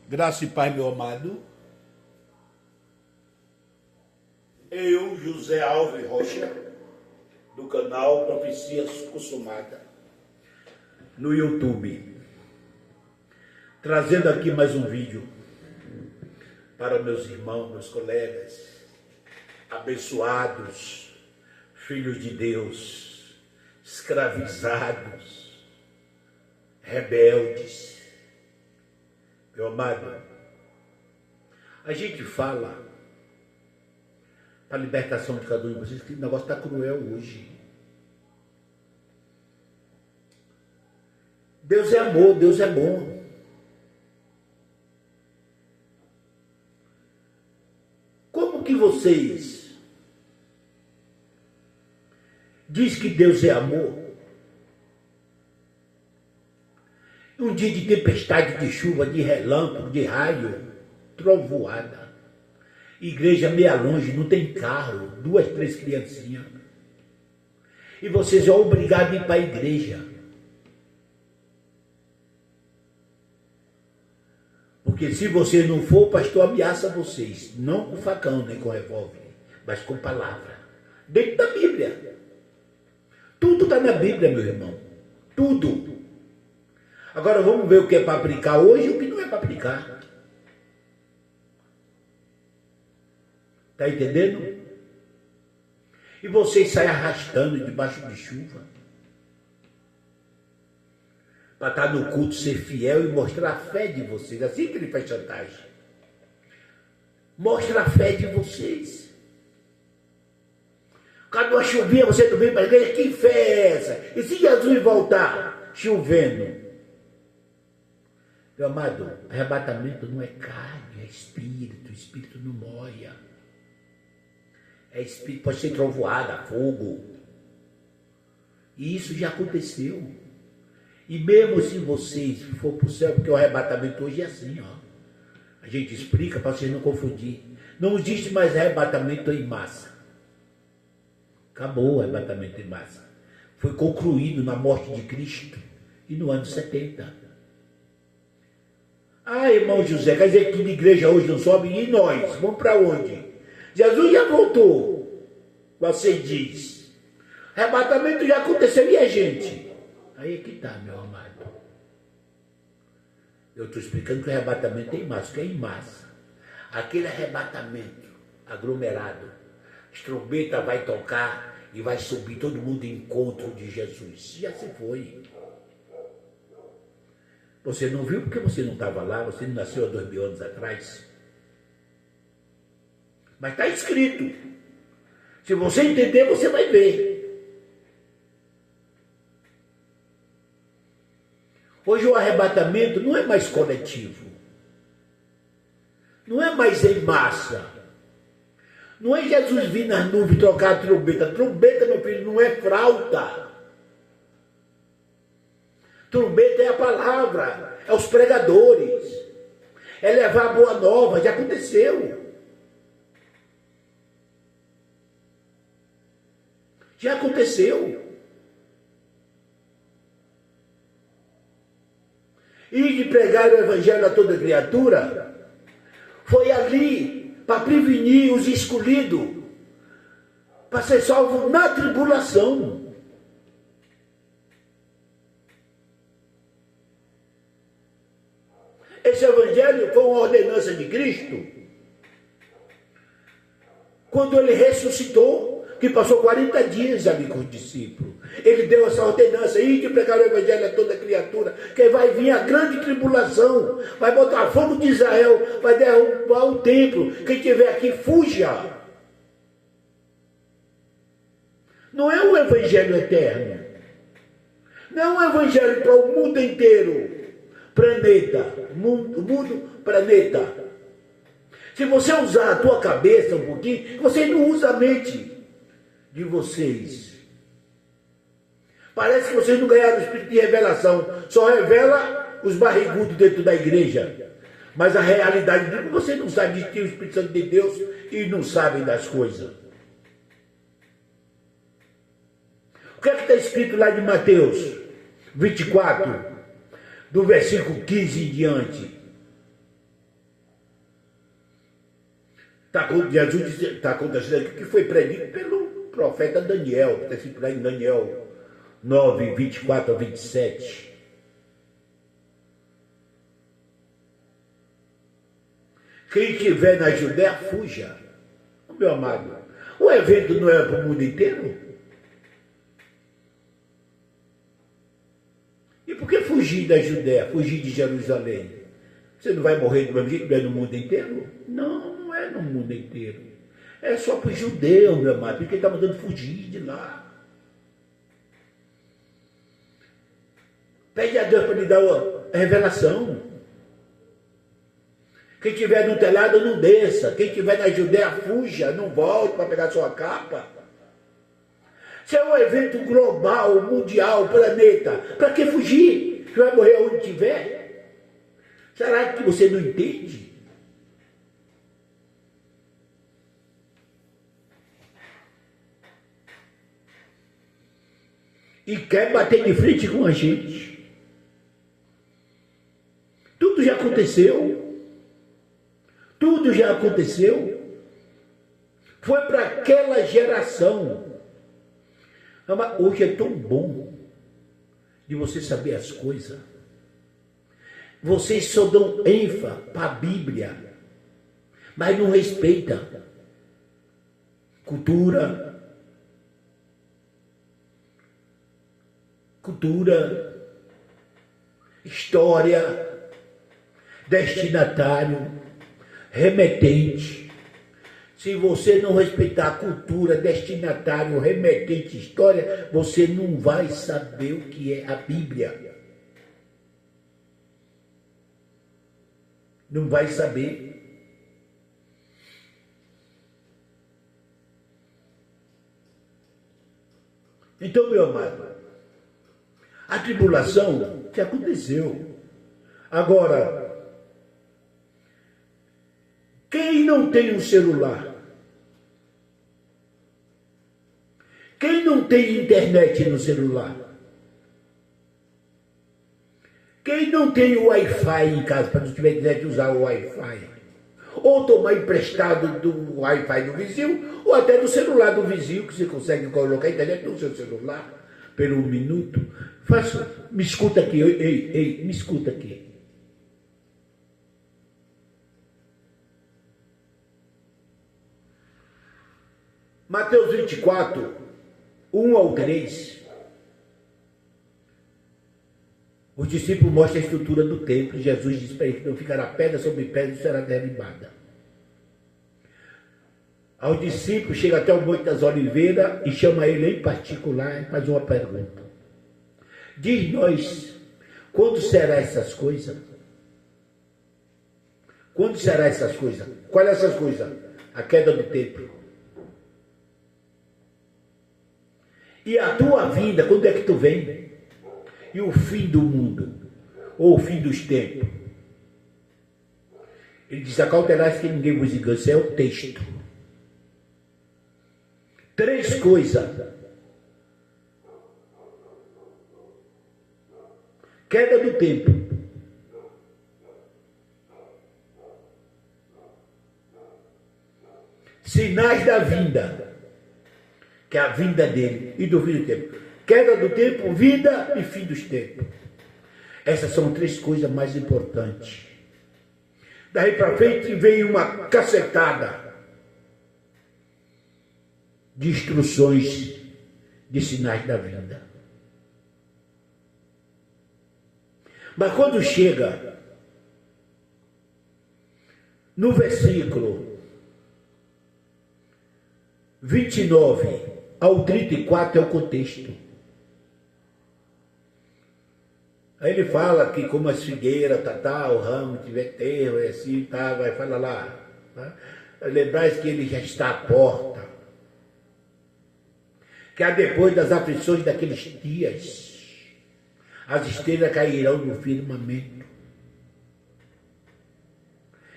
Graça e paz, meu amado. Eu, José Alves Rocha, do canal Profecias Consumada, no YouTube, trazendo aqui mais um vídeo para meus irmãos, meus colegas, abençoados, filhos de Deus, escravizados, rebeldes. Meu amado, a gente fala para a libertação de cada um de vocês que o negócio está cruel hoje. Deus é amor, Deus é bom. Como que vocês dizem que Deus é amor? Um dia de tempestade, de chuva, de relâmpago, de raio, trovoada. Igreja meia longe, não tem carro, 2, 3 criancinhas. E vocês são obrigados a ir para a igreja. Porque se você não for, o pastor ameaça vocês. Não com facão, nem com revólver, mas com palavra. Dentro da Bíblia. Tudo está na Bíblia, meu irmão. Tudo. Agora vamos ver o que é para aplicar hoje e o que não é para aplicar. Está entendendo? E vocês saem arrastando debaixo de chuva. Para estar no culto, ser fiel e mostrar a fé de vocês. Assim que ele faz chantagem. Mostra a fé de vocês. Cada uma chuvinha você não vem para a igreja. Que fé é essa? E se Jesus voltar chovendo? Meu amado, arrebatamento não é carne, é espírito. O espírito não moia. É espírito, pode ser trovoada, fogo. E isso já aconteceu. E mesmo se vocês for para o céu, porque o arrebatamento hoje é assim, ó. A gente explica para vocês não confundir. Não existe mais arrebatamento em massa. Acabou o arrebatamento em massa. Foi concluído na morte de Cristo e no ano 70. Ah, irmão José, quer dizer que a igreja hoje não sobe? E nós? Vamos para onde? Jesus já voltou, você diz. Arrebatamento já aconteceu e a gente? Aí é que está, meu amado. Eu estou explicando que o arrebatamento é em massa, que é em massa. Aquele arrebatamento aglomerado, as trombetas vai tocar e vai subir todo mundo em encontro de Jesus. Já se foi. Você não viu porque você não estava lá, você não nasceu há 2000 anos atrás. Mas está escrito. Se você entender, você vai ver. Hoje o arrebatamento não é mais coletivo. Não é mais em massa. Não é Jesus vir nas nuvens trocar a trombeta. Trombeta, meu filho, não é flauta. Trombeta é a palavra, é os pregadores, é levar a boa nova, já aconteceu. Já aconteceu. E de pregar o evangelho a toda criatura, foi ali para prevenir os escolhidos, para ser salvo na tribulação. Esse evangelho foi uma ordenança de Cristo, quando ele ressuscitou, que passou 40 dias ali com os discípulos. Ele deu essa ordenança, ir de pregar o evangelho a toda criatura, que vai vir a grande tribulação, vai botar fogo de Israel, vai derrubar o templo, quem estiver aqui, fuja. Não é um evangelho eterno, não é um evangelho para o mundo inteiro, mundo, planeta. Se você usar a tua cabeça um pouquinho, você não usa a mente de vocês. Parece que vocês não ganharam o espírito de revelação. Só revela os barrigudos dentro da igreja. Mas a realidade é que você não sabe de que o Espírito Santo de Deus e não sabem das coisas. O que é que está escrito lá de Mateus 24, do versículo 15 em diante? Jesus está acontecendo aqui que foi predito pelo profeta Daniel, que está escrito lá em Daniel 9, 24 a 27. Quem estiver na Judéia, fuja. Meu amado, o evento não é para o mundo inteiro? E por que fugir da Judéia, fugir de Jerusalém? Você não vai morrer do mesmo jeito, não é no mundo inteiro? Não, não é no mundo inteiro. É só para os judeus, meu amado, porque ele está mandando fugir de lá. Pede a Deus para lhe dar a revelação. Quem estiver no telhado, não desça. Quem estiver na Judéia, fuja, não volte para pegar sua capa. Isso é um evento global, mundial, planeta. Para que fugir? Você vai morrer onde estiver? Será que você não entende? E quer bater de frente com a gente. Tudo já aconteceu. Tudo já aconteceu. Foi para aquela geração. Hoje é tão bom de você saber as coisas. Vocês só dão ênfase para a Bíblia, mas não respeitam cultura, história, destinatário, remetente. Se você não respeitar a cultura, destinatário, remetente, história, você não vai saber o que é a Bíblia. Não vai saber. Então, meu amado, a tribulação que aconteceu. Agora, quem não tem um celular? Quem não tem internet no celular? Quem não tem o Wi-Fi em casa, para não tiver de usar o Wi-Fi? Ou tomar emprestado do Wi-Fi do vizinho, ou até do celular do vizinho, que você consegue colocar a internet no seu celular, por um minuto. Me escuta aqui, ei, me escuta aqui. Mateus 24, 1 ao 3. Os discípulos mostram a estrutura do templo. Jesus diz para eles que não ficará pedra sobre pedra e será derribada. Aos discípulos, chega até o Monte das Oliveiras e chama ele em particular e faz uma pergunta. Diz-nós, quando será essas coisas? Quando será essas coisas? Qual é essas coisas? A queda do templo. E a tua vinda, quando é que tu vem? E o fim do mundo, ou o fim dos tempos. Ele diz, acautelai-se que ninguém vos engane. Isso é o texto. 3 coisas. Queda do templo. Sinais da vinda, que é a vinda dele e do fim do tempo. Queda do tempo, vida e fim dos tempos. Essas são 3 coisas mais importantes. Daí para frente vem uma cacetada de instruções, de sinais da vinda. Mas quando chega no versículo 29 ao 34 é o contexto. Aí ele fala que como as figueiras, o ramo tiver terro, é assim, vai falar lá. Tá? Lembrais que ele já está à porta. Que depois das aflições daqueles dias, as estrelas cairão no firmamento.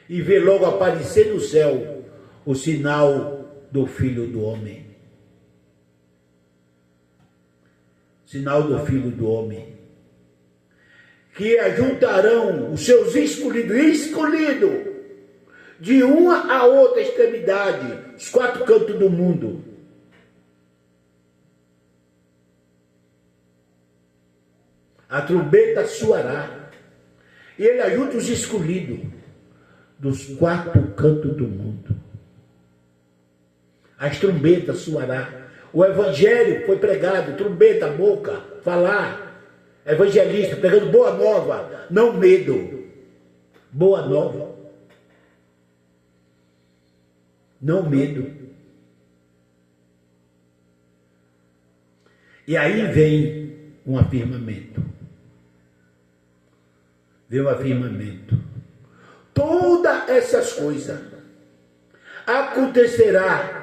E vê logo aparecer no céu o sinal do Filho do Homem. Sinal do Filho do Homem. Que ajuntarão os seus escolhidos, de uma a outra extremidade, os quatro cantos do mundo. A trombeta soará, e ele ajuda os escolhidos dos quatro cantos do mundo. As trombetas soará. O evangelho foi pregado, trombeta, boca, falar. Evangelista pregando boa nova, não medo. Boa nova. Não medo. E aí vem um afirmamento. Vem um afirmamento. Todas essas coisas acontecerá.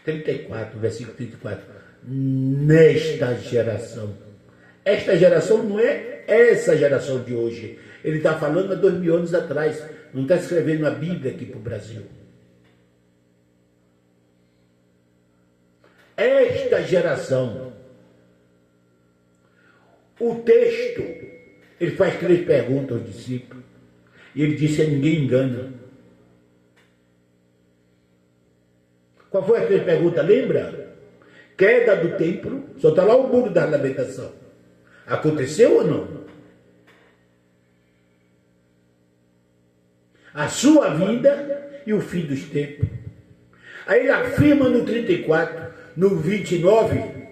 34, versículo 34. Nesta geração. Esta geração não é essa geração de hoje. Ele está falando há 2000 anos atrás. Não está escrevendo a Bíblia aqui para o Brasil. Esta geração. O texto, ele faz 3 perguntas aos discípulos. E ele disse: ninguém engana. Qual foi a 3 perguntas? Lembra? Queda do templo. Só está lá o muro da lamentação. Aconteceu ou não? A sua vida e o fim dos tempos. Aí ele afirma no 34, no 29,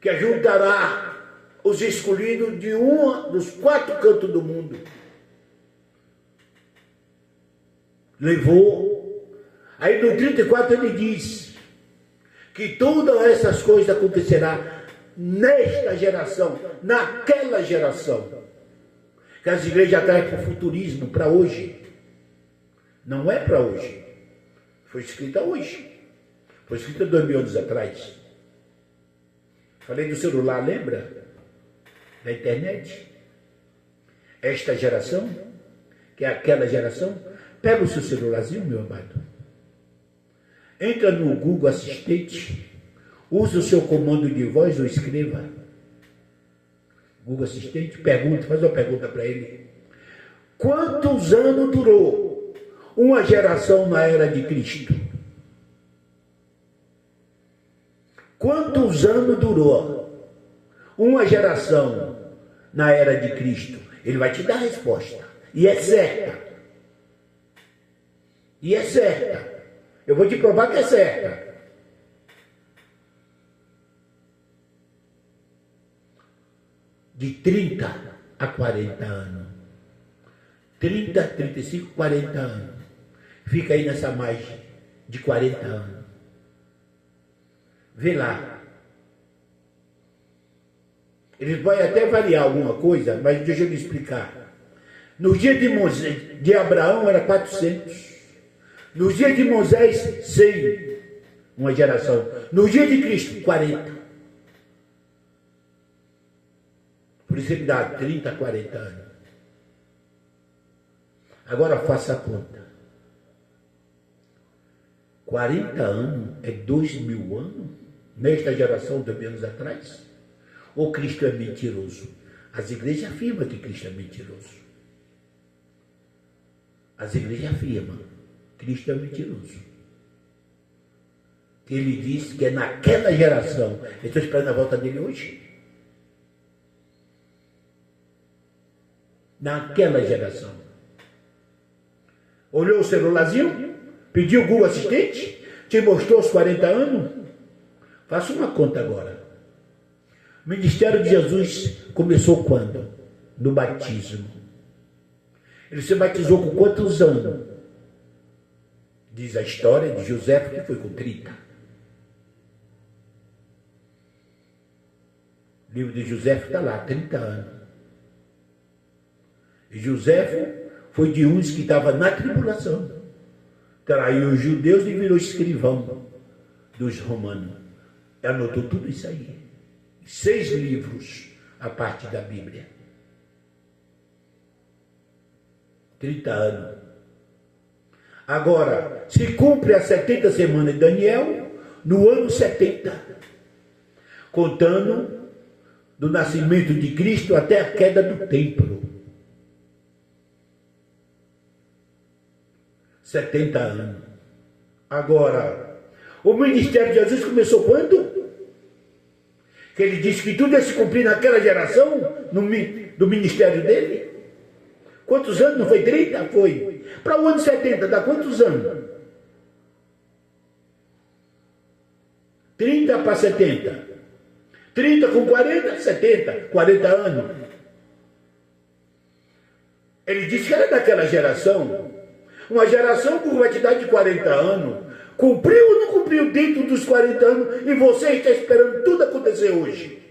que ajuntará os escolhidos de um dos 4 cantos do mundo. Levou. Aí no 34 ele diz que todas essas coisas acontecerão nesta geração, naquela geração. Que as igrejas trazem para o futurismo, para hoje. Não é para hoje. Foi escrita hoje. Foi escrita 2000 anos atrás. Falei do celular, lembra? Da internet. Esta geração, que é aquela geração, pega o seu celularzinho, meu amado. Entra no Google Assistente, usa o seu comando de voz ou escreva. Google Assistente, pergunta, faz uma pergunta para ele. Quantos anos durou uma geração na era de Cristo? Quantos anos durou uma geração na era de Cristo? Ele vai te dar a resposta. E é certa. E é certa. Eu vou te provar que é certa. De 30 a 40 anos. 30, 35, 40 anos. Fica aí nessa margem de 40 anos. Vê lá. Eles podem até variar alguma coisa, mas deixa eu lhe explicar. No dia de Abraão era 400. No dia de Moisés, 100. Uma geração. No dia de Cristo, 40. Por isso ele dá 30 a 40 anos. Agora faça a conta. 40 anos é 2000 anos? Nesta geração, 2000 anos atrás? Ou Cristo é mentiroso? As igrejas afirmam que Cristo é mentiroso. As igrejas afirmam. Cristo é mentiroso. Ele disse que é naquela geração. Eu estou esperando a volta dele hoje. Naquela geração. Olhou o celularzinho? Pediu o Google Assistente? Te mostrou os 40 anos? Faça uma conta agora. O ministério de Jesus começou quando? No batismo. Ele se batizou com quantos anos? Diz a história de José, que foi com 30. O livro de José está lá, 30 anos. E José foi de uns que estava na tribulação. Traiu os judeus e virou escrivão dos romanos. E anotou tudo isso aí. 6 livros a parte da Bíblia. 30 anos. Agora, se cumpre as 70 semanas de Daniel, no ano 70, contando do nascimento de Cristo até a queda do templo. 70 anos. Agora, o ministério de Jesus começou quando? Que ele disse que tudo ia se cumprir naquela geração, do ministério dele. Quantos anos? Não foi 30? Foi. Para o ano 70, dá quantos anos? 30 para 70. 30 com 40, 70. 40 anos. Ele disse que era daquela geração. Uma geração com quantidade de 40 anos. Cumpriu ou não cumpriu dentro dos 40 anos? E você está esperando tudo acontecer hoje.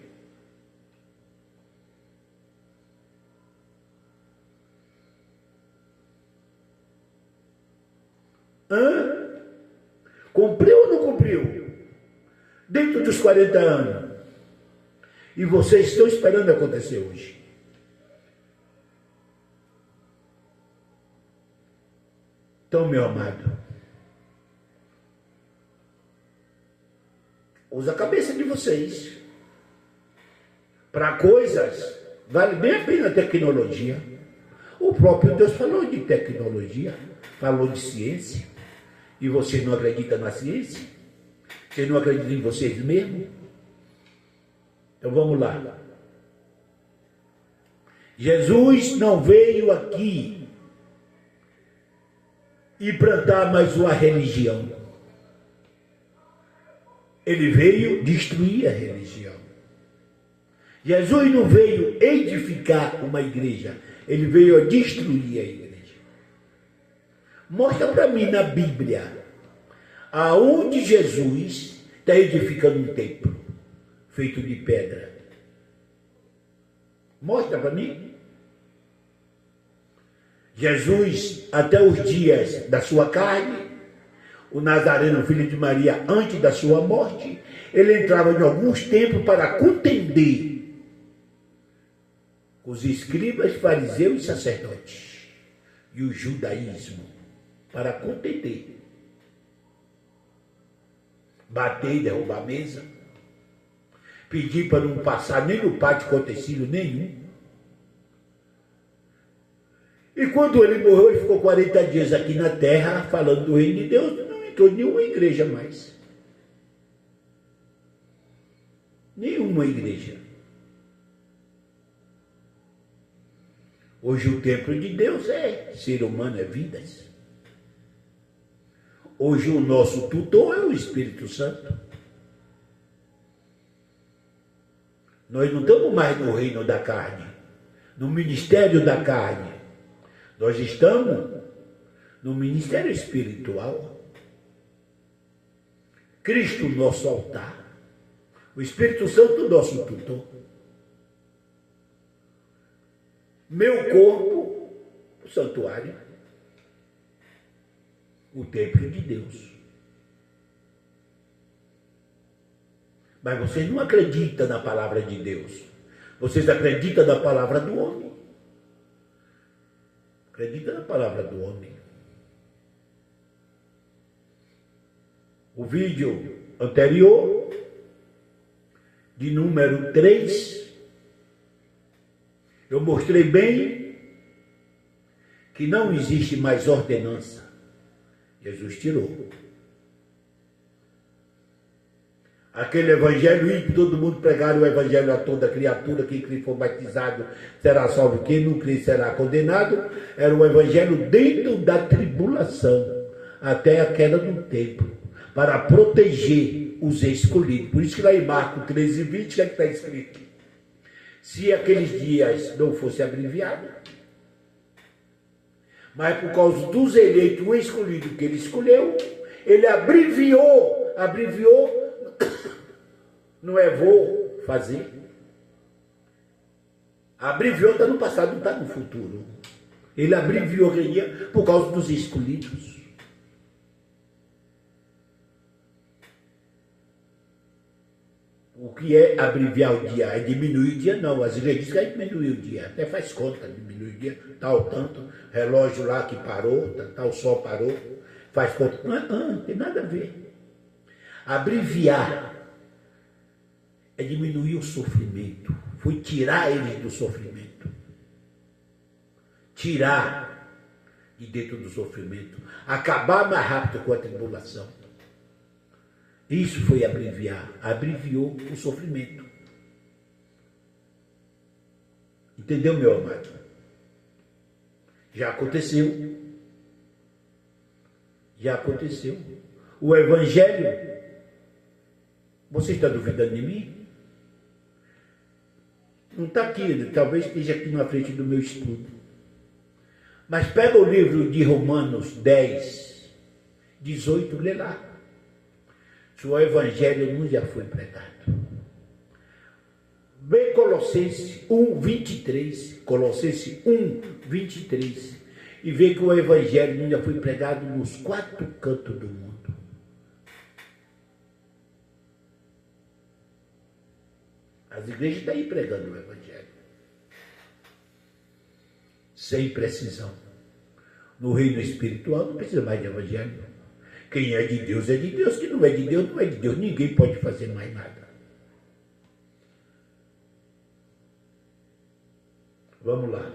Hã? Cumpriu ou não cumpriu? Dentro dos 40 anos. E vocês estão esperando acontecer hoje. Então, meu amado, usa a cabeça de vocês. Para coisas, vale bem a pena a tecnologia. O próprio Deus falou de tecnologia, falou de ciência. E você não acredita na ciência? Você não acredita em vocês mesmos? Então vamos lá. Jesus não veio aqui implantar mais uma religião. Ele veio destruir a religião. Jesus não veio edificar uma igreja. Ele veio destruir a igreja. Mostra para mim na Bíblia aonde Jesus está edificando um templo feito de pedra. Mostra para mim. Jesus, até os dias da sua carne, o Nazareno, filho de Maria, antes da sua morte, ele entrava em alguns templos para contender com os escribas, fariseus e sacerdotes e o judaísmo, para contender, bater e derrubar a mesa, pedir para não passar nem no pátio acontecido nenhum. E quando ele morreu, ele ficou 40 dias aqui na terra, falando do reino de Deus, não entrou em nenhuma igreja mais. Nenhuma igreja. Hoje o templo de Deus é ser humano, é vidas. Hoje o nosso tutor é o Espírito Santo. Nós não estamos mais no reino da carne, no ministério da carne. Nós estamos no ministério espiritual. Cristo, nosso altar. O Espírito Santo, nosso tutor. Meu corpo, o santuário. O templo de Deus. Mas vocês não acreditam na palavra de Deus. Vocês acreditam na palavra do homem. Acredita na palavra do homem. O vídeo anterior, de número 3, eu mostrei bem que não existe mais ordenança. Jesus tirou. Aquele evangelho, e todo mundo pregar o evangelho a toda criatura, quem crer for batizado será salvo, quem não crer será condenado, era o evangelho dentro da tribulação, até a queda do templo, para proteger os escolhidos. Por isso que lá em Marcos 13, 20, o que é que está escrito? Se aqueles dias não fossem abreviados, mas por causa dos eleitos, o escolhido que ele escolheu, ele abreviou, não é vou fazer. Abreviou, está no passado, não está no futuro. Ele abreviou por causa dos escolhidos. O que é abreviar o dia? É diminuir o dia? Não, as igrejas dizem que é diminuir o dia. Até faz conta, diminuir o dia, tal tanto, relógio lá que parou, tal sol parou, faz conta. Não tem nada a ver. Abreviar é diminuir o sofrimento. Foi tirar eles do sofrimento. Tirar. e dentro do sofrimento, acabar mais rápido com a tribulação. Isso foi abreviar, abreviou o sofrimento. Entendeu, meu amado? Já aconteceu. Já aconteceu. O Evangelho, você está duvidando de mim? Não está aqui, talvez esteja aqui na frente do meu estudo. Mas pega o livro de Romanos 10, 18, lê lá. Se o Evangelho não já foi pregado. Vê Colossenses 1, 23. Colossenses 1, 23. E vê que o Evangelho não já foi pregado nos 4 cantos do mundo. As igrejas estão aí pregando o Evangelho. Sem precisão. No reino espiritual não precisa mais de Evangelho. Quem é de Deus é de Deus. Quem não é de Deus não é de Deus. Ninguém pode fazer mais nada. Vamos lá.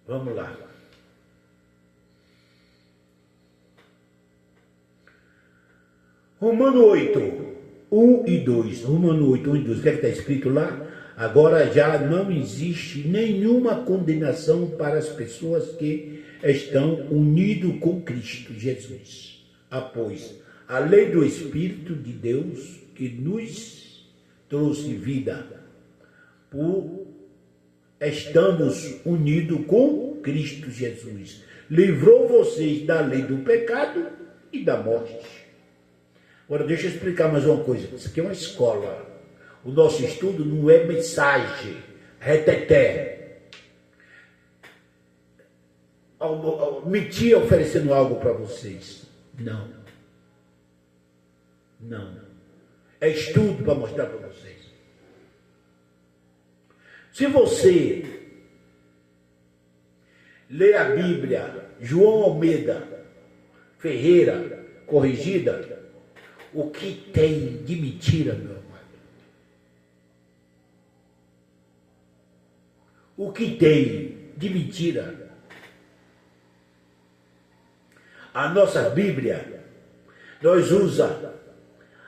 Vamos lá. Romano 8, 1 e 2. Romano 8, 1 e 2. O que é que está escrito lá? Agora já não existe nenhuma condenação para as pessoas que estão unidas com Cristo Jesus. Pois a lei do Espírito de Deus que nos trouxe vida, por estamos unidos com Cristo Jesus, livrou vocês da lei do pecado e da morte. Agora deixa eu explicar mais uma coisa. Isso aqui é uma escola. O nosso estudo não é mensagem, reteté. Mentir oferecendo algo para vocês. Não. Não. É estudo para mostrar para vocês. Se você lê a Bíblia, João Almeida Ferreira, corrigida, o que tem de mentira, meu amado? O que tem de mentira? A nossa Bíblia, nós usamos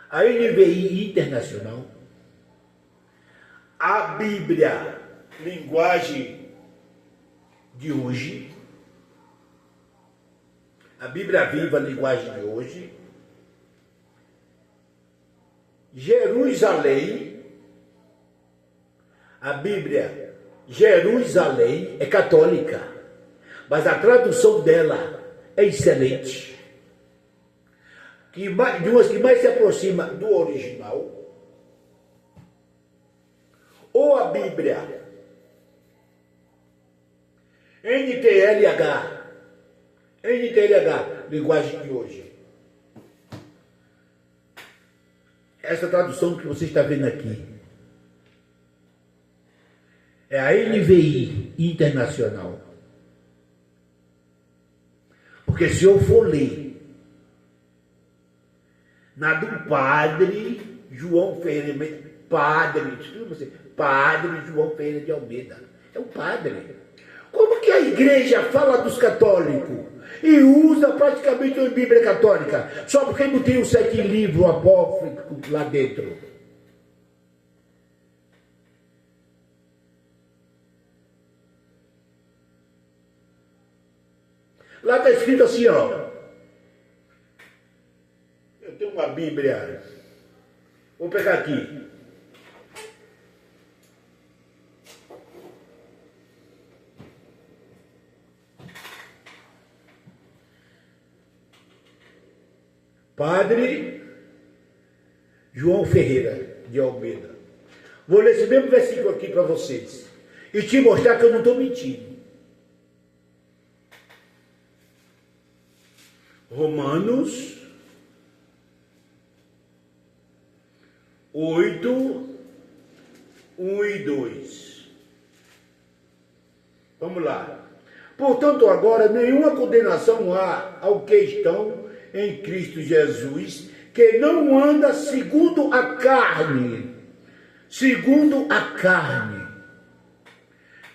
a NVI Internacional, a Bíblia, linguagem de hoje, a Bíblia Viva, linguagem de hoje, Jerusalém, a Bíblia Jerusalém é católica, mas a tradução dela é excelente. De umas que mais se aproxima do original, ou a Bíblia NTLH, linguagem de hoje. Essa tradução que você está vendo aqui é a NVI Internacional. Porque se eu for ler na do Padre João Ferreira, Padre João Ferreira de Almeida, é um padre. Como que a igreja fala dos católicos e usa praticamente a Bíblia católica, só porque não tem os 7 livros apócrifos lá dentro? Lá está escrito assim, ó. Eu tenho uma Bíblia. Vou pegar aqui. Padre João Ferreira de Almeida. Vou ler esse mesmo versículo aqui para vocês e te mostrar que eu não estou mentindo. Romanos 8, 1 e 2. Vamos lá. Portanto, agora nenhuma condenação há ao que estão em Cristo Jesus, que não anda segundo a carne, segundo a carne.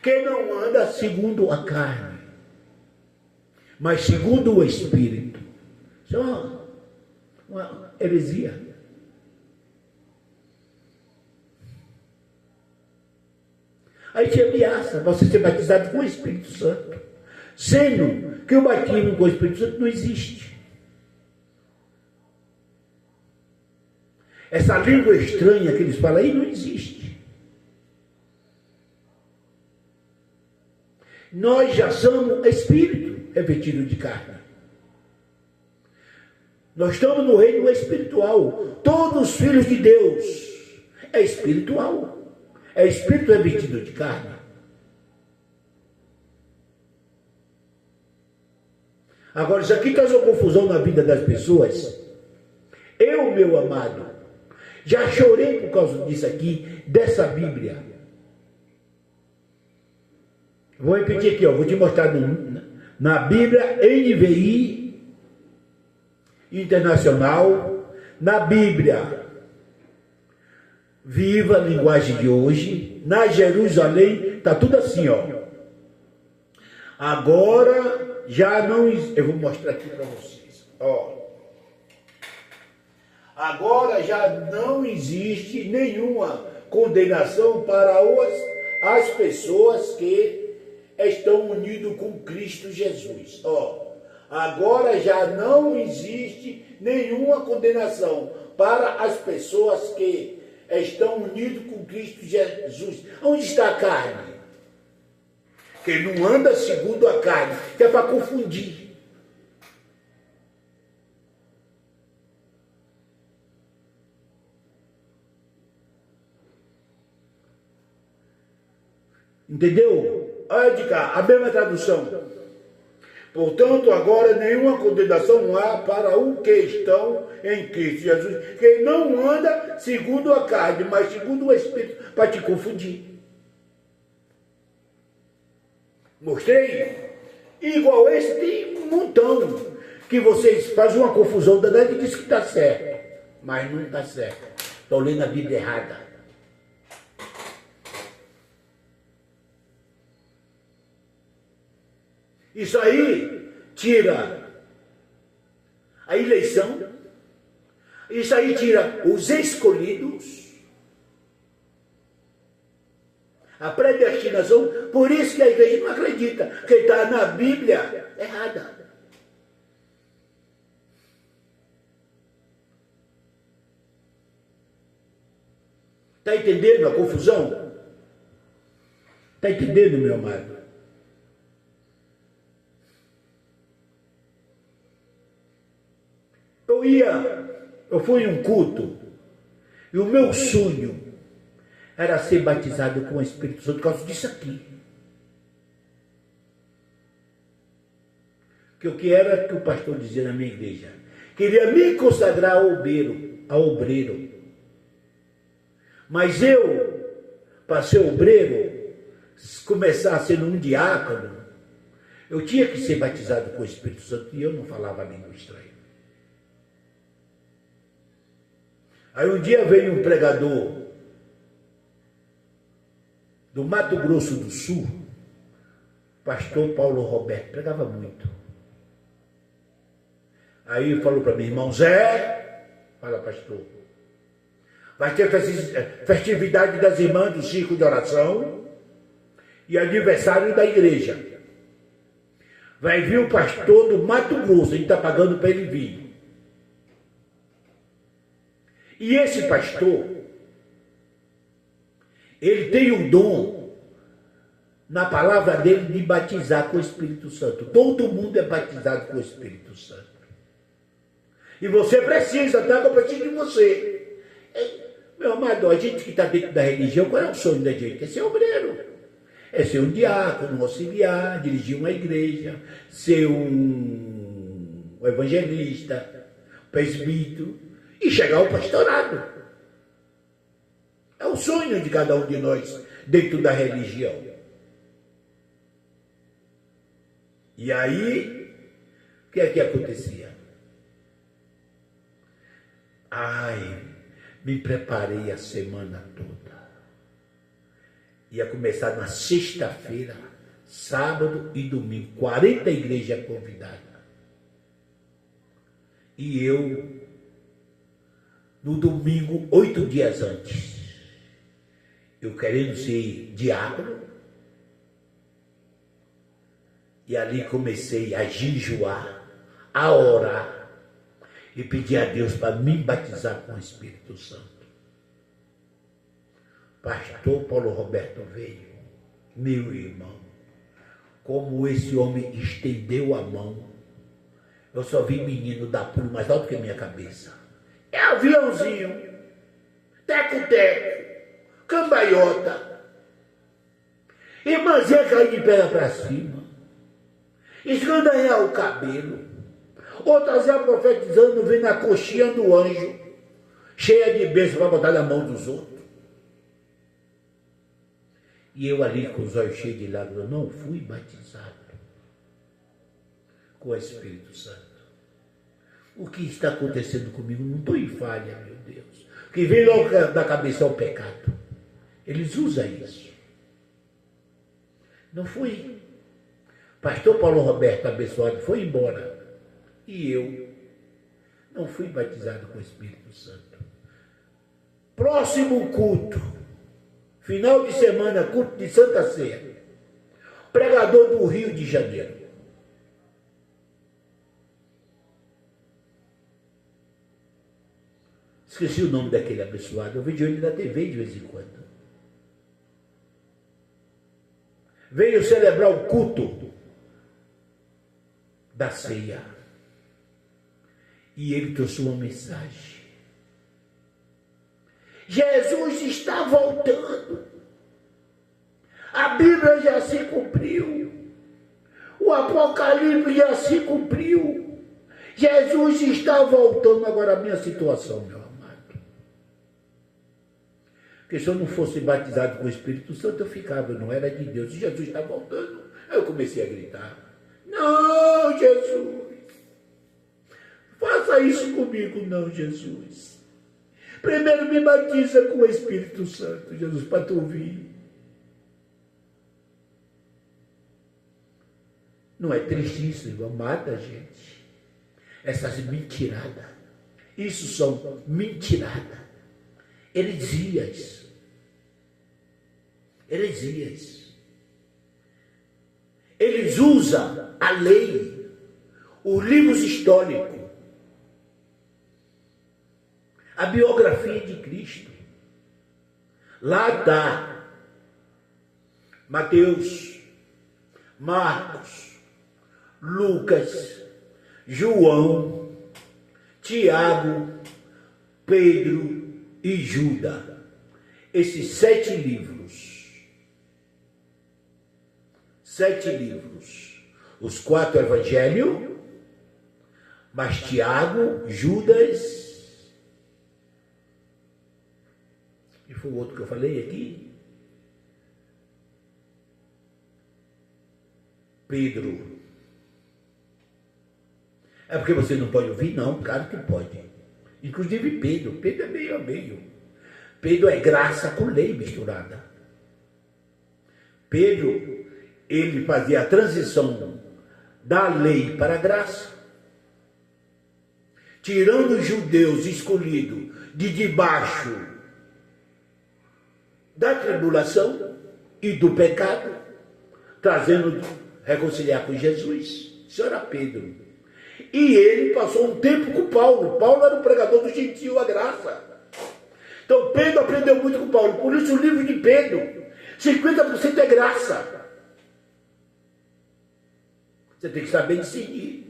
Quem não anda segundo a carne, mas segundo o Espírito. Isso é uma heresia. Aí te ameaça você ser batizado com o Espírito Santo, sendo que o batismo com o Espírito Santo não existe. Essa língua estranha que eles falam aí não existe. Nós já somos espírito revestido de carne. Nós estamos no reino espiritual. Todos os filhos de Deus é espiritual. É espírito revestido de carne. Agora, isso aqui traz uma confusão na vida das pessoas. Eu, meu amado, já chorei por causa disso aqui, dessa Bíblia. Vou repetir aqui, ó, vou te mostrar na Bíblia NVI Internacional, na Bíblia Viva, linguagem de hoje, na Jerusalém, está tudo assim, ó. Agora já não... Eu vou mostrar aqui para vocês, ó. Agora já não existe nenhuma condenação para as pessoas que estão unidas com Cristo Jesus. Ó, agora já não existe nenhuma condenação para as pessoas que estão unidas com Cristo Jesus. Onde está a carne? Quem não anda segundo a carne, que é para confundir. Entendeu? Olha de cá, a mesma tradução. Portanto, agora nenhuma condenação há para os que estão em Cristo Jesus, que não anda segundo a carne, mas segundo o Espírito, para te confundir. Mostrei? Igual esse tem um montão, que vocês fazem uma confusão danada e dizem que está certo, mas não está certo. Estou lendo a Bíblia errada. Isso aí tira a eleição, isso aí tira os escolhidos, a predestinação. Por isso que a igreja não acredita, que está na Bíblia errada. Está entendendo a confusão? Está entendendo, meu amado? Eu fui em um culto, e o meu sonho era ser batizado com o Espírito Santo por causa disso aqui. Que o que era que o pastor dizia na minha igreja? Queria me consagrar ao obreiro. Mas eu, para ser obreiro, começar sendo um diácono, eu tinha que ser batizado com o Espírito Santo, e eu não falava língua estranha. Aí um dia veio um pregador do Mato Grosso do Sul, pastor Paulo Roberto, pregava muito. Aí ele falou para mim, irmão Zé, fala pastor, vai ter festividade das irmãs do círculo de oração e aniversário da igreja. Vai vir o pastor do Mato Grosso, a gente está pagando para ele vir. E esse pastor, ele tem o dom, na palavra dele, de batizar com o Espírito Santo. Todo mundo é batizado com o Espírito Santo. E você precisa, tá? Eu preciso de você. Meu amado, a gente que está dentro da religião, qual é o sonho da gente? É ser obreiro. É ser um diácono, um auxiliar, dirigir uma igreja, ser um evangelista, presbítero, e chegar ao pastorado. É o sonho de cada um de nós dentro da religião. E aí, o que é que acontecia? Ai, me preparei a semana toda. Ia começar na sexta-feira, sábado e domingo. 40 igrejas convidadas. E eu, no domingo, 8 dias antes, eu querendo ser diácono, e ali comecei a jejuar, a orar, e pedir a Deus para me batizar com o Espírito Santo. Pastor Paulo Roberto veio, meu irmão, como esse homem estendeu a mão, eu só vi menino dar pulo mais alto que a minha cabeça. É aviãozinho, teco-teco, cambaiota, irmãzinha cair de perna para cima, esgandanhar o cabelo, outras já profetizando, vendo a coxinha do anjo, cheia de bênçãos para botar na mão dos outros. E eu ali com os olhos cheios de lágrimas, não fui batizado com o Espírito Santo. O que está acontecendo comigo? Não estou em falha, meu Deus. O que vem logo da cabeça é o pecado. Eles usam isso. Não fui. Pastor Paulo Roberto, abençoado, foi embora. E eu não fui batizado com o Espírito Santo. Próximo culto. Final de semana, culto de Santa Ceia. Pregador do Rio de Janeiro. Esqueci o nome daquele abençoado. Eu vejo ele na TV de vez em quando. Veio celebrar o culto da ceia. E ele trouxe uma mensagem. Jesus está voltando. A Bíblia já se cumpriu. O Apocalipse já se cumpriu. Jesus está voltando. Agora a minha situação, meu amado. Porque se eu não fosse batizado com o Espírito Santo, eu ficava, eu não era de Deus. E Jesus está voltando. Aí eu comecei a gritar. Não, Jesus. Faça isso comigo, não, Jesus. Primeiro me batiza com o Espírito Santo, Jesus, para tu ouvir. Não é triste isso, irmão? Mata a gente. Essas mentiradas. Isso são mentiradas. Heresias. Heresias. Eles usam a lei, os livros históricos, a biografia de Cristo. Lá está Mateus, Marcos, Lucas, João, Tiago, Pedro e Judas. Esses 7 livros. 7 livros. Os 4 evangelhos, mas Tiago, Judas, e foi o outro que eu falei aqui, Pedro. É porque você não pode ouvir? Não, claro que pode. Inclusive Pedro. Pedro é meio a meio. Pedro é graça com lei misturada. Pedro, ele fazia a transição da lei para a graça, tirando os judeus escolhidos de debaixo da tribulação e do pecado, trazendo reconciliar com Jesus. Isso era Pedro. E ele passou um tempo com Paulo. Paulo era o pregador do gentil, a graça. Então Pedro aprendeu muito com Paulo. Por isso o livro de Pedro, 50% é graça. Você tem que saber discernir.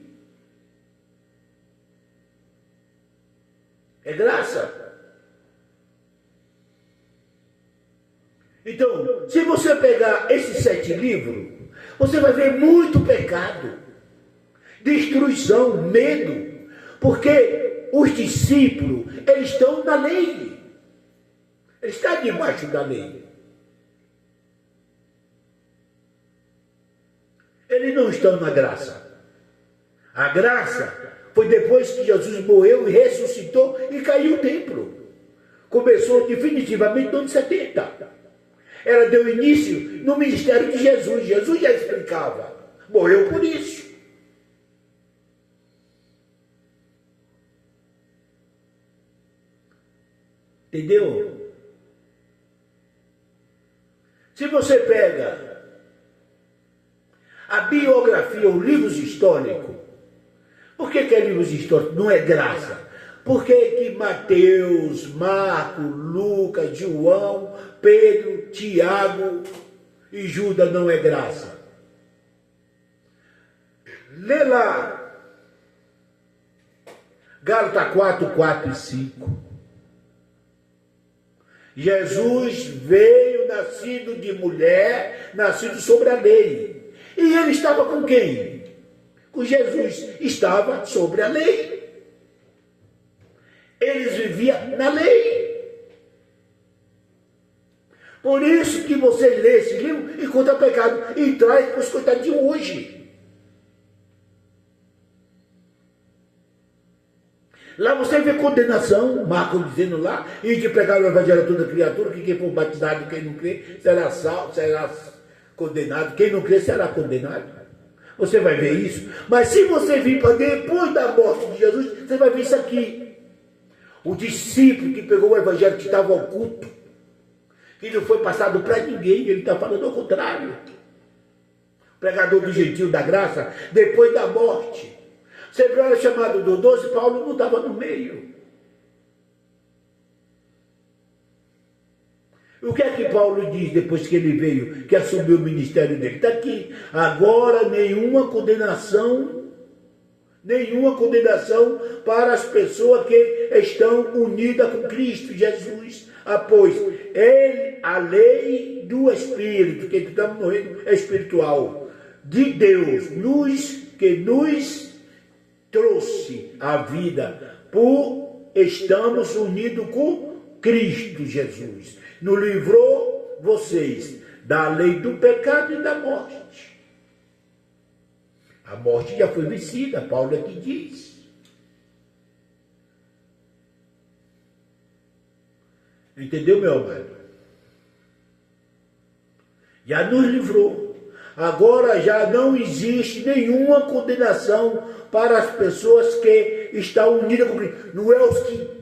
É graça. Então, se você pegar esses 7 livros, você vai ver muito pecado, destruição, medo, porque os discípulos, eles estão na lei, eles estão debaixo da lei, eles não estão na graça. A graça foi depois que Jesus morreu e ressuscitou e caiu o templo. Começou definitivamente no ano 70. Ela deu início no ministério de Jesus. Jesus já explicava. Morreu por isso. Entendeu? Se você pega a biografia, os livros históricos, por que é livros históricos? Não é graça. Por que Mateus, Marcos, Lucas, João, Pedro, Tiago e Judas não é graça? Lê lá. Gálatas 4, 4 e 5. Jesus veio nascido de mulher, nascido sobre a lei. E ele estava com quem? Com Jesus. Estava sobre a lei. Eles viviam na lei. Por isso que você lê esse livro e conta pecado e traz para os coitados de hoje. Lá você vê condenação, Marcos dizendo lá, e de pregar o evangelho a toda criatura, que quem for batizado, quem não crê, será salvo, será condenado. Quem não crê, será condenado. Você vai ver isso. Mas se você vir para depois da morte de Jesus, você vai ver isso aqui. O discípulo que pegou o evangelho que estava oculto, que não foi passado para ninguém, ele está falando ao contrário. O pregador do gentil da graça, depois da morte. Sempre era chamado do 12, Paulo não estava no meio. O que é que Paulo diz depois que ele veio, que assumiu o ministério dele? Está aqui. Agora nenhuma condenação para as pessoas que estão unidas com Cristo Jesus. Pois a lei do Espírito, que estamos no reino espiritual, de Deus, que nos trouxe a vida, por estamos unidos com Cristo Jesus. Nos livrou vocês da lei do pecado e da morte. A morte já foi vencida, Paulo é que diz. Entendeu, meu amado? Já nos livrou. Agora já não existe nenhuma condenação para as pessoas que estão unidas com Cristo. Não é os que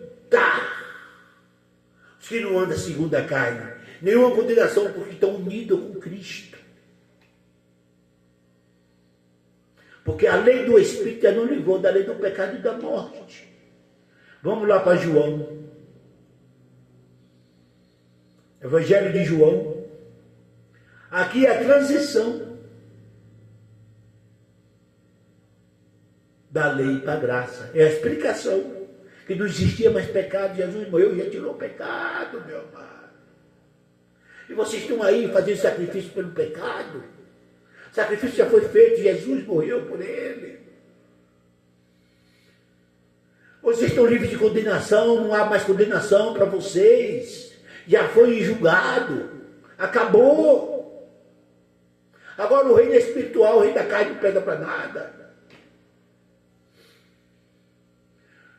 os que não andam segundo a carne. Nenhuma condenação porque estão unidos com Cristo. Porque a lei do Espírito já não livrou da lei do pecado e da morte. Vamos lá para João. Evangelho de João. Aqui é a transição da lei para a graça. É a explicação. Que não existia mais pecado. Jesus morreu e já tirou o pecado, meu amado. E vocês estão aí fazendo sacrifício pelo pecado. O sacrifício já foi feito, Jesus morreu por ele. Vocês estão livres de condenação, não há mais condenação para vocês. Já foi julgado. Acabou. Agora o reino é espiritual, o reino da carne não pega para nada.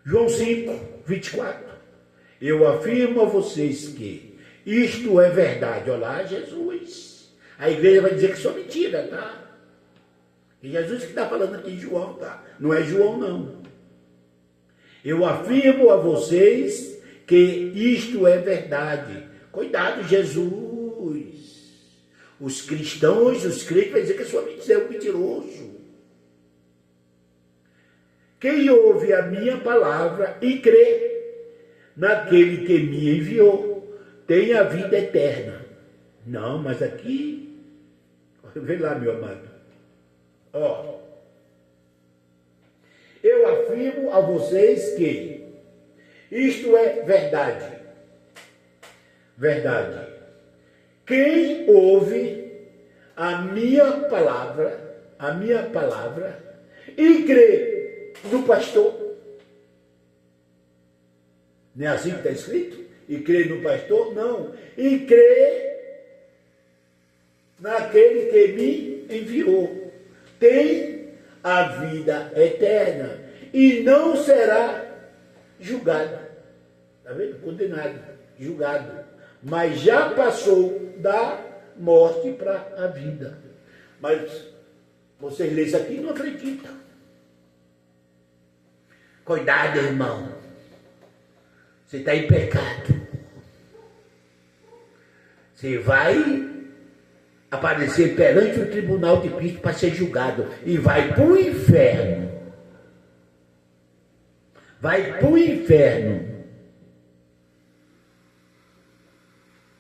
João 5, 24. Eu afirmo a vocês que isto é verdade. Olha lá, Jesus. A igreja vai dizer que isso é mentira, tá? E Jesus que está falando aqui em João, tá? Não é João, não. Eu afirmo a vocês que isto é verdade. Cuidado, Jesus. Os cristãos, os crentes, vão dizer que isso é um mentiroso. Quem ouve a minha palavra e crê naquele que me enviou, tem a vida eterna. Não, mas aqui, vê lá, meu amado. Ó, eu afirmo a vocês que isto é verdade. Verdade. Quem ouve a minha palavra e crê no pastor. Não é assim que está escrito? E crê no pastor? Não. E crê naquele que me enviou. Tem a vida eterna e não será julgado. Está vendo? Condenado, julgado. mas já passou da morte para a vida. Mas vocês lêem isso aqui e não acreditam. Cuidado, irmão. Você está em pecado. Você vai aparecer perante o tribunal de Cristo para ser julgado. E vai para o inferno. Vai para o inferno.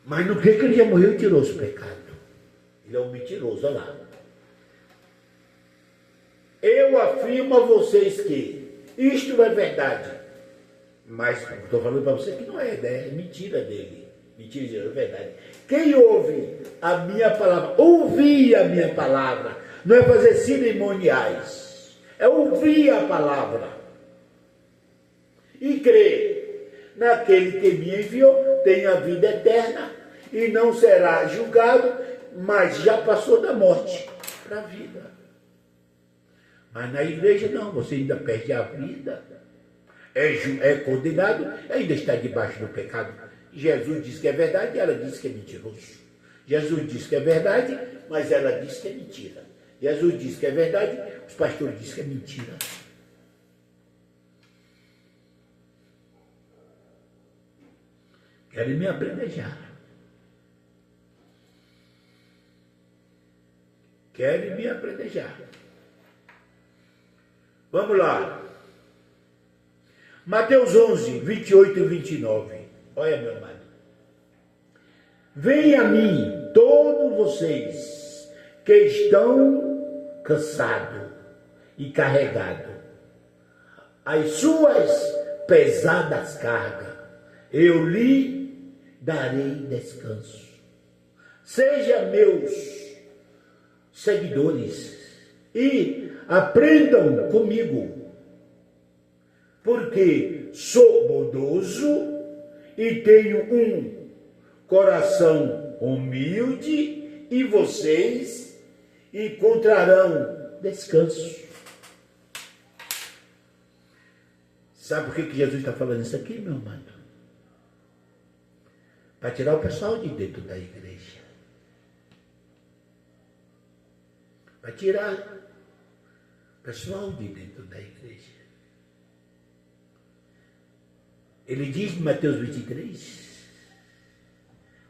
Mas não crê que ele já morreu e tirou os pecados. Ele é um mentiroso, olha lá. Eu afirmo a vocês que isto é verdade. Mas estou falando para você que não é, né? É mentira dele. Mentira, é verdade. Quem ouve a minha palavra, ouvir a minha palavra, não é fazer cerimoniais, é ouvir a palavra e crer naquele que me enviou, tem a vida eterna e não será julgado, mas já passou da morte para a vida. Mas na igreja não, você ainda perde a vida, é condenado, ainda está debaixo do pecado. Jesus diz que é verdade e ela diz que é mentiroso. Jesus diz que é verdade, mas ela diz que é mentira. Jesus diz que é verdade, os pastores dizem que é mentira. Querem me apedrejar. Querem me apedrejar. Vamos lá. Mateus 11, 28 e 29. Olha, meu amado. Venham a mim, todos vocês que estão cansados e carregados, as suas pesadas cargas, eu lhe darei descanso. Sejam meus seguidores e aprendam comigo, porque sou bondoso e tenho um coração humilde, e vocês encontrarão descanso. Sabe por que Jesus está falando isso aqui, meu amado? Para tirar o pessoal de dentro da igreja. Para tirar o pessoal de dentro da igreja. Ele diz em Mateus 23,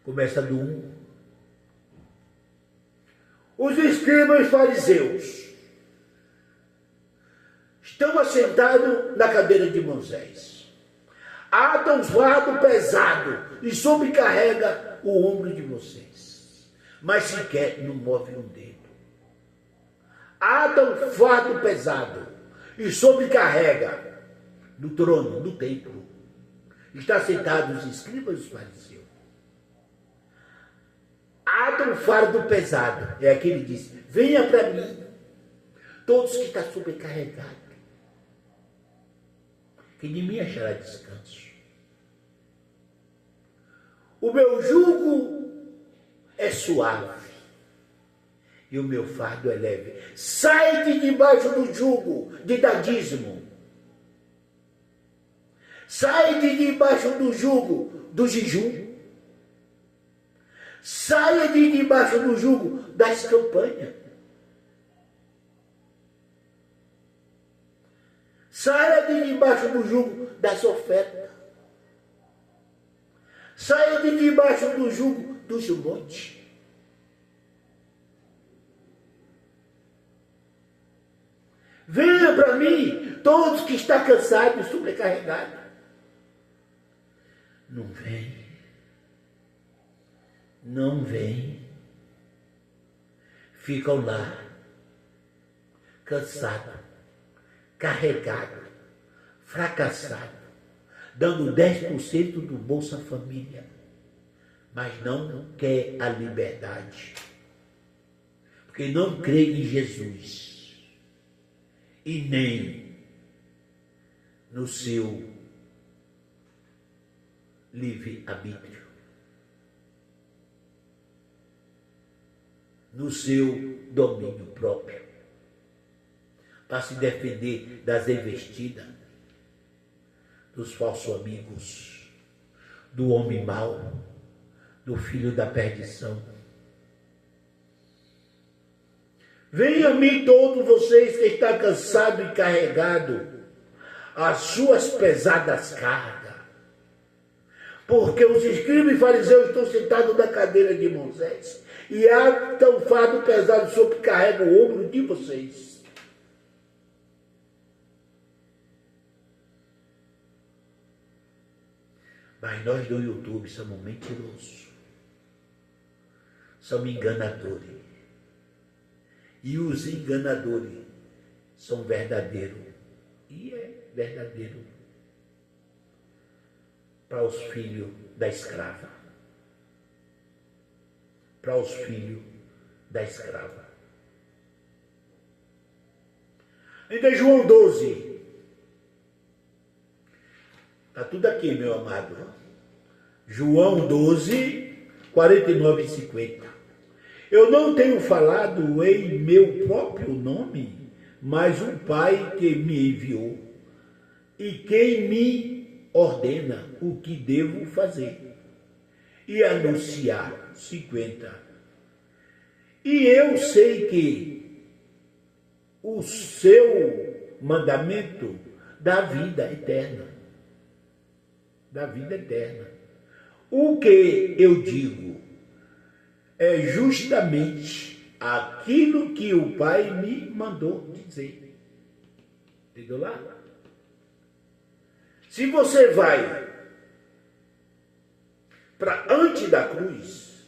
começa do 1. Os escribas e fariseus estão assentados na cadeira de Moisés. Atam os fardos pesados e sobrecarrega o ombro de vocês. Mas sequer não move um dedo. Atam fardo pesado e sobrecarrega no trono, no templo. Está sentados os escribas e os fariseus. Atam fardo pesado. É aquele que diz: venha para mim, todos que estão sobrecarregados, que de mim achará descanso. O meu jugo é suave e o meu fardo é leve. Sai de debaixo do jugo de dadismo. Sai de debaixo do jugo do jejum. Saia de debaixo do jugo das campanhas. Saia de debaixo do jugo das ofertas. Saia de debaixo do jugo dos montes. Venha para mim, todos que estão cansados e sobrecarregados. Não vem. Não vem. Ficam lá, cansados, carregados, fracassados, dando 10% do Bolsa Família, mas não quer a liberdade, porque não crê em Jesus e nem no seu livre-arbítrio, no seu domínio próprio, para se defender das investidas, dos falsos amigos, do homem mau, do filho da perdição. Venham a mim todos vocês que estão cansados e carregados, as suas pesadas cargas. Porque os escribas e fariseus estão sentados na cadeira de Moisés, e há tão fardo pesado sobre que carrega o ombro de vocês. Mas nós do YouTube somos mentirosos, somos enganadores. E os enganadores são verdadeiros. E é verdadeiro para os filhos da escrava. Para os filhos da escrava. Ainda João 12. Está tudo aqui, meu amado. João 12, 49 e 50. Eu não tenho falado em meu próprio nome, mas o Pai que me enviou e quem me ordena o que devo fazer e anunciar. 50. E eu sei que o seu mandamento dá vida eterna. Da vida eterna. O que eu digo é justamente aquilo que o Pai me mandou dizer. Entendeu lá? Se você vai para antes da cruz,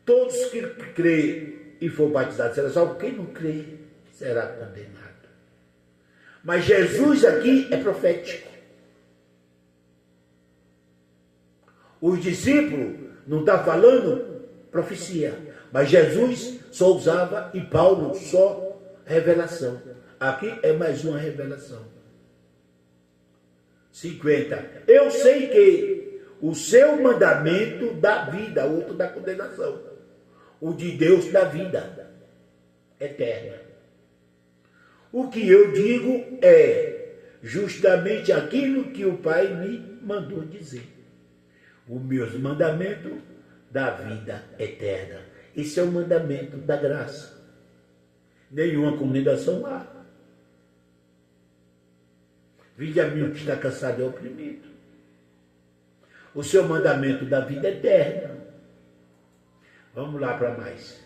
todos que crê e for batizado será salvo, quem não crê será condenado. Mas Jesus aqui é profético. Os discípulos não estão falando profecia, mas Jesus só usava e Paulo só revelação. Aqui é mais uma revelação. 50. Eu sei que o seu mandamento dá vida, outro dá condenação. O de Deus dá vida eterna. O que eu digo é justamente aquilo que o Pai me mandou dizer. Os meus mandamentos da vida eterna. Esse é o mandamento da graça. Nenhuma condenação há. Vinde a mim o que está cansado e oprimido. O seu mandamento da vida eterna. Vamos lá para mais.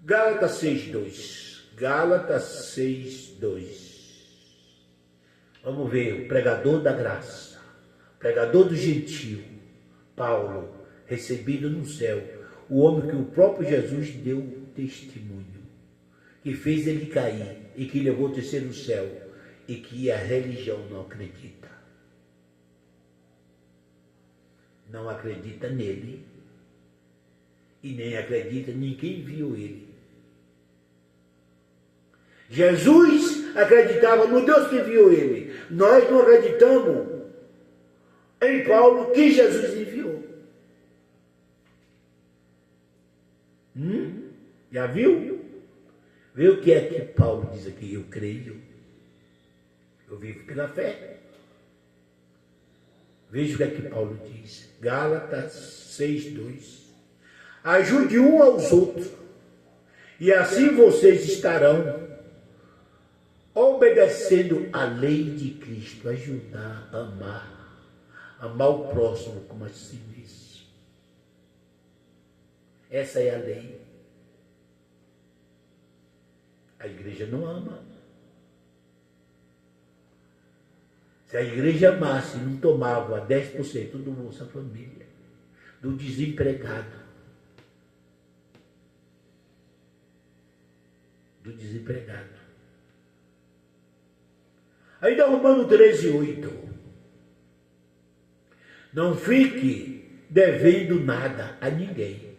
Gálatas 6:2. Gálatas 6:2. Vamos ver o pregador da graça. Pregador do gentio, Paulo, recebido no céu, o homem que o próprio Jesus deu testemunho, que fez ele cair e que levou o terceiro céu e que a religião não acredita. Não acredita nele e nem acredita ninguém viu ele. Jesus acreditava no Deus que viu ele. Nós não acreditamos em Paulo que Jesus enviou. Já viu? Vê o que é que Paulo diz aqui. Eu creio. Eu vivo pela fé. Veja o que é que Paulo diz. Gálatas 6:2. Ajude um aos outros, e assim vocês estarão obedecendo a lei de Cristo. Ajudar, amar. Amar o próximo como a si mesmo. Essa é a lei. A igreja não ama. Se a igreja amasse, não tomava 10% do Bolsa Família, do desempregado. Do desempregado. Ainda Romanos 13:8. Não fique devendo nada a ninguém.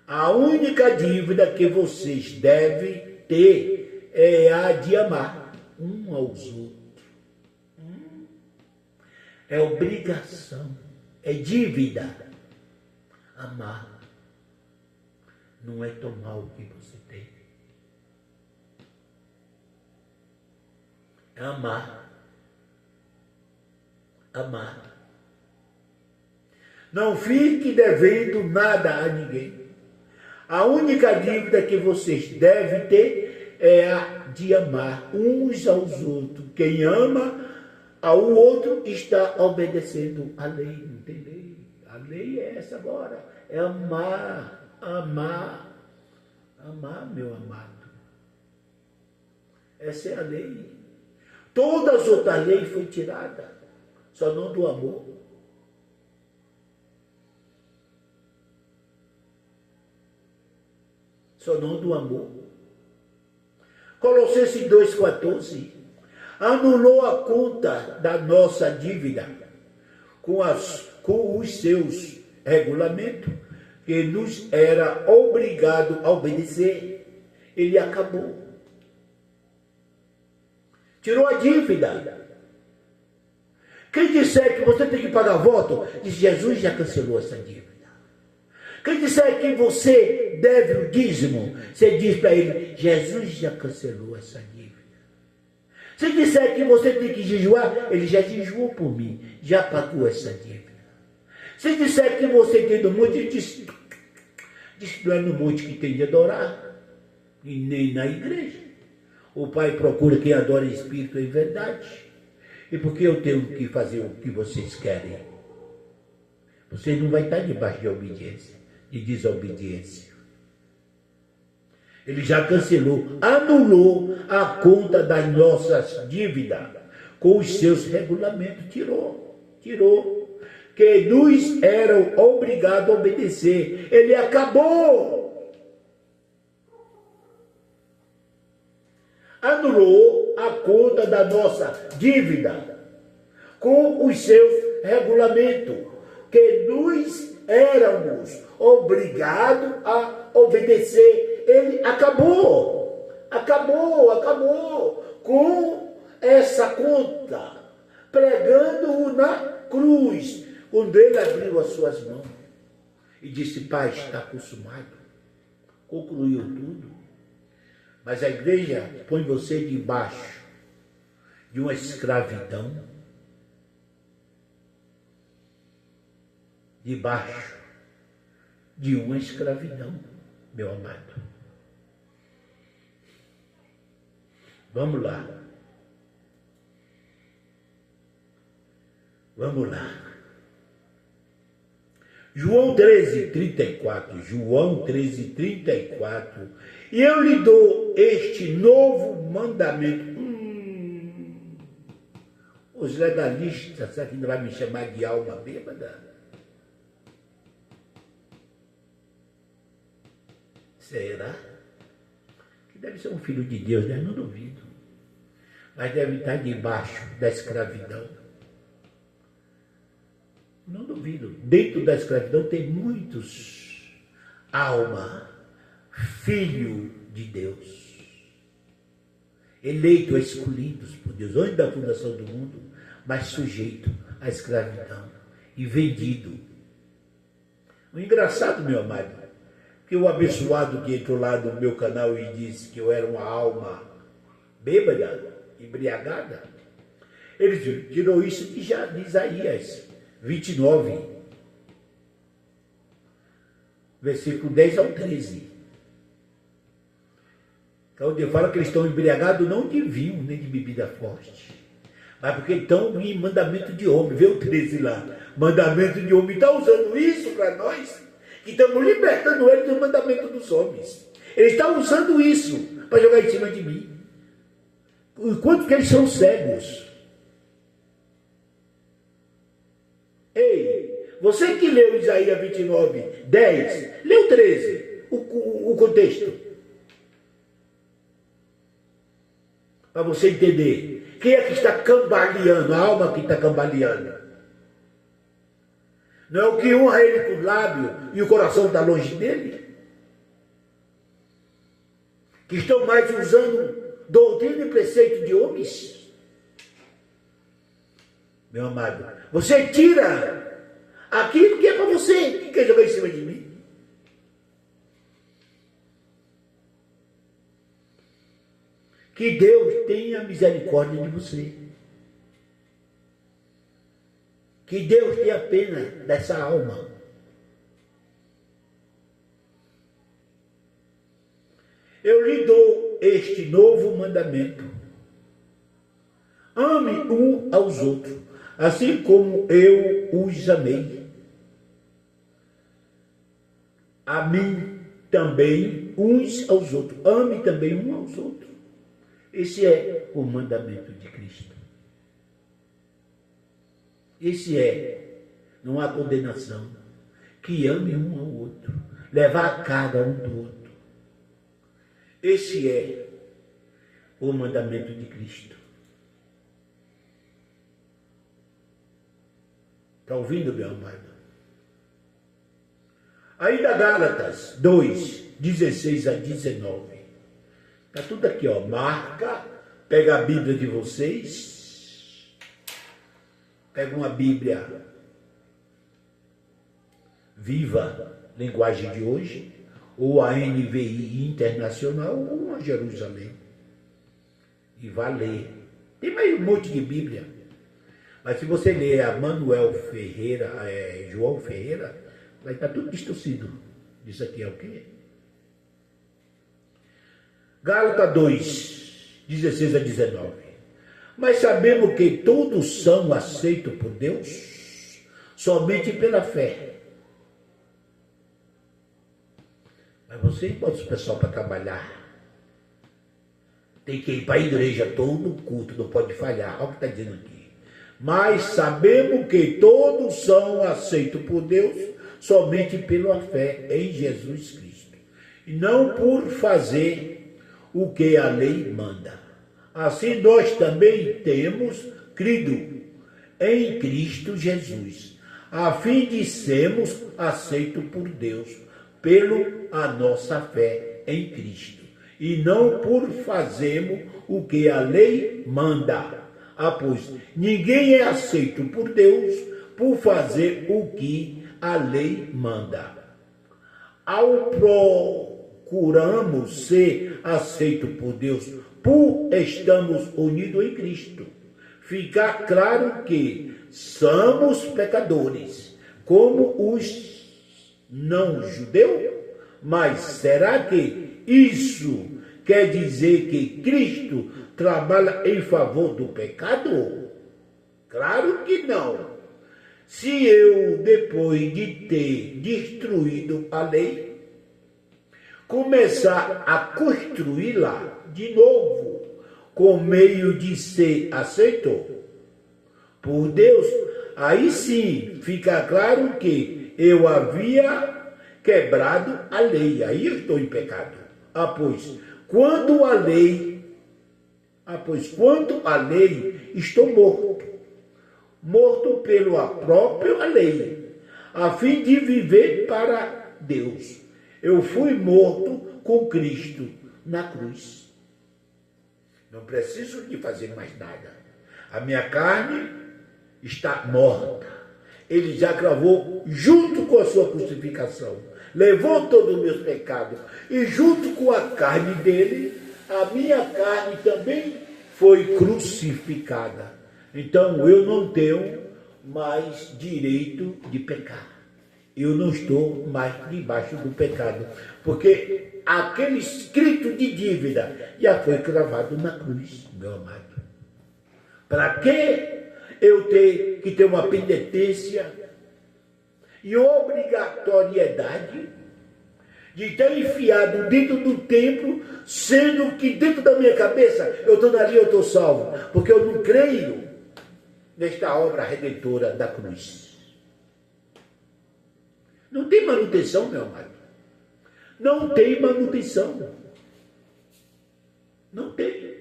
A única dívida que vocês devem ter é a de amar um aos outros. É obrigação, é dívida. Amar não é tomar o que você tem. É amar. Amar. Não fique devendo nada a ninguém. A única dívida que vocês devem ter é a de amar uns aos outros. Quem ama ao outro está obedecendo a lei. Não tem lei. A lei é essa agora. É amar, amar, amar, meu amado. Essa é a lei. Todas as outras leis foram tiradas, só não do amor. Só não do amor. Colossenses 2,14 anulou a conta da nossa dívida com os seus regulamentos, que nos era obrigado a obedecer. Ele acabou. Tirou a dívida. Quem disser que você tem que pagar voto, diz: Jesus já cancelou essa dívida. Quem disser que você deve o dízimo, você diz para ele: Jesus já cancelou essa dívida. Se disser que você tem que jejuar, ele já jejuou por mim, já pagou essa dívida. Se disser que você tem no monte, diz que não é no monte que tem de adorar, e nem na igreja. O Pai procura quem adora em espírito e em verdade. E por que eu tenho que fazer o que vocês querem? Vocês não vão estar debaixo de obediência, de desobediência. Ele já cancelou, anulou a conta das nossas dívidas com os seus regulamentos. Tirou. Que nos eram obrigados a obedecer. Ele acabou. Anulou a conta da nossa dívida com os seus regulamentos, que nos éramos obrigados a obedecer. Ele acabou com essa conta, pregando-o na cruz, quando ele abriu as suas mãos e disse: Pai, está consumado, concluiu tudo. Mas a igreja põe você debaixo de uma escravidão, debaixo de uma escravidão, meu amado. Vamos lá. Vamos lá. João 13:34. João 13:34. E eu lhe dou este novo mandamento. Os legalistas, será que não vai me chamar de alma bêbada? Será? Que deve ser um filho de Deus, né? Não duvido. Mas deve estar debaixo da escravidão. Não duvido. Dentro da escravidão tem muitos alma, filho de Deus, eleito, escolhidos por Deus, antes da fundação do mundo, mas sujeito à escravidão e vendido. O engraçado, meu amado, que o abençoado que entrou lá no meu canal e disse que eu era uma alma bêbada, embriagada, ele tirou isso de Isaías 29, versículo 10 ao 13. Onde fala que eles estão embriagados não de vinho, nem de bebida forte, mas porque estão em mandamento de homem. Vê o 13 lá, mandamento de homem. Está usando isso para nós, que estamos libertando eles do mandamento dos homens. Eles estão usando isso para jogar em cima de mim. Enquanto que eles são cegos. Ei, você que leu Isaías 29, 10, leu 13, o contexto. Para você entender. Quem é que está cambaleando? A alma que está cambaleando. Não é o que honra ele com o lábio e o coração está longe dele? Que estão mais usando doutrina e preceito de homens? Meu amado, você tira aquilo que é para você. Quem quer jogar em cima de mim? Que Deus tenha misericórdia de você. Que Deus tenha pena dessa alma. Eu lhe dou este novo mandamento. Ame um aos outros, assim como eu os amei. A mim também uns aos outros. Ame também um aos outros. Esse é o mandamento de Cristo. Esse é, não há condenação. Que ame um ao outro. Levar a carga um do outro. Esse é o mandamento de Cristo. Está ouvindo, meu amado? Ainda Gálatas 2, 16 a 19. Está tudo aqui, ó. Marca, pega a Bíblia de vocês. Pega uma Bíblia viva, linguagem de hoje, ou a NVI Internacional, ou a Jerusalém. E vá ler. Tem mais um monte de Bíblia. Mas se você ler a Manuel Ferreira, João Ferreira, vai estar tudo distorcido. Isso aqui é o quê? Gálatas 2, 16 a 19. Mas sabemos que todos são aceitos por Deus somente pela fé. Mas você bota o pessoal para trabalhar. Tem que ir para a igreja todo culto, não pode falhar. Olha o que está dizendo aqui. Mas sabemos que todos são aceitos por Deus somente pela fé em Jesus Cristo. E não por fazer o que a lei manda. Assim nós também temos crido em Cristo Jesus, a fim de sermos aceitos por Deus pelo a nossa fé em Cristo, e não por fazermos o que a lei manda. Pois ninguém é aceito por Deus por fazer o que a lei manda. Ao procuramos ser aceitos por Deus, por estamos unidos em Cristo, fica claro que somos pecadores, como os não-judeus. Mas será que isso quer dizer que Cristo trabalha em favor do pecado? Claro que não. Se eu, depois de ter destruído a lei, começar a construí-la de novo, com meio de ser aceito por Deus, aí sim fica claro que eu havia quebrado a lei, aí eu estou em pecado. Pois quanto à lei, estou morto pela própria lei, a fim de viver para Deus. Eu fui morto com Cristo na cruz. Não preciso de fazer mais nada. A minha carne está morta. Ele já gravou junto com a sua crucificação. Levou todos os meus pecados. E junto com a carne dele, a minha carne também foi crucificada. Então eu não tenho mais direito de pecar. Eu não estou mais debaixo do pecado. Porque aquele escrito de dívida já foi cravado na cruz, meu amado. Para que eu ter que ter uma penitência e obrigatoriedade de ter enfiado dentro do templo, sendo que dentro da minha cabeça eu estou ali, eu estou salvo, porque eu não creio nesta obra redentora da cruz. Não tem manutenção, meu amado. Não tem manutenção. Não tem.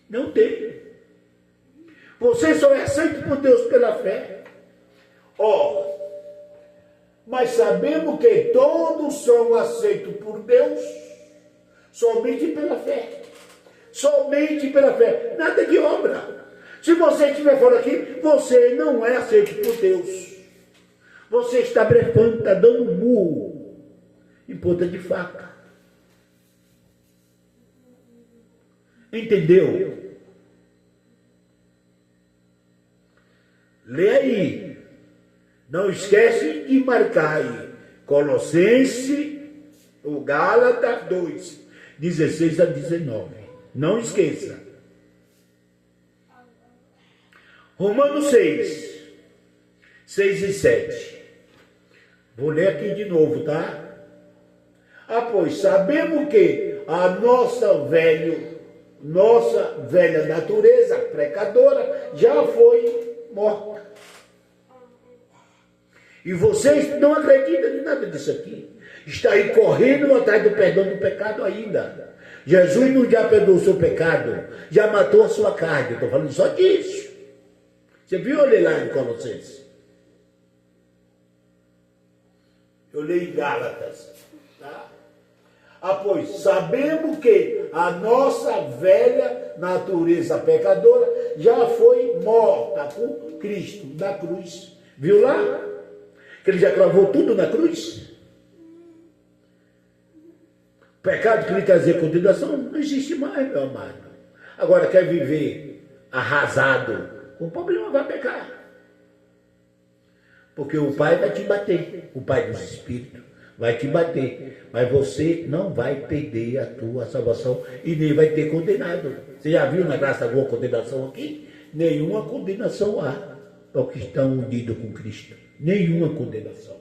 Não tem. Você só é aceito por Deus pela fé. Mas sabemos que todos são aceitos por Deus somente pela fé. Somente pela fé. Nada de obra. Se você estiver fora aqui, você não é aceito por Deus. Você está blefando, está dando murro em ponta de faca. Entendeu? Lê aí. Não esquece de marcar aí. Colossenses, o Gálatas 2, 16 a 19. Não esqueça. Romanos 6, 6 e 7. Vou ler aqui de novo, tá? Pois sabemos que a nossa velha natureza pecadora já foi morta. E vocês não acreditam em nada disso aqui. Está aí correndo atrás do perdão do pecado ainda. Jesus não já perdoou o seu pecado, já matou a sua carne. Eu estou falando só disso. Você viu eu ler lá em Colossenses? Eu leio em Gálatas. Tá? Pois sabemos que a nossa velha natureza pecadora já foi morta com Cristo na cruz. Viu lá? Que ele já cravou tudo na cruz. O pecado que lhe trazia condenação não existe mais, meu amado. Agora quer viver arrasado, o problema vai pecar. Porque o Pai vai te bater, o Pai dos Espíritos vai te bater, mas você não vai perder a tua salvação e nem vai ter condenado. Você já viu na graça alguma condenação aqui? Nenhuma condenação há para os que estão unidos com Cristo. Nenhuma condenação.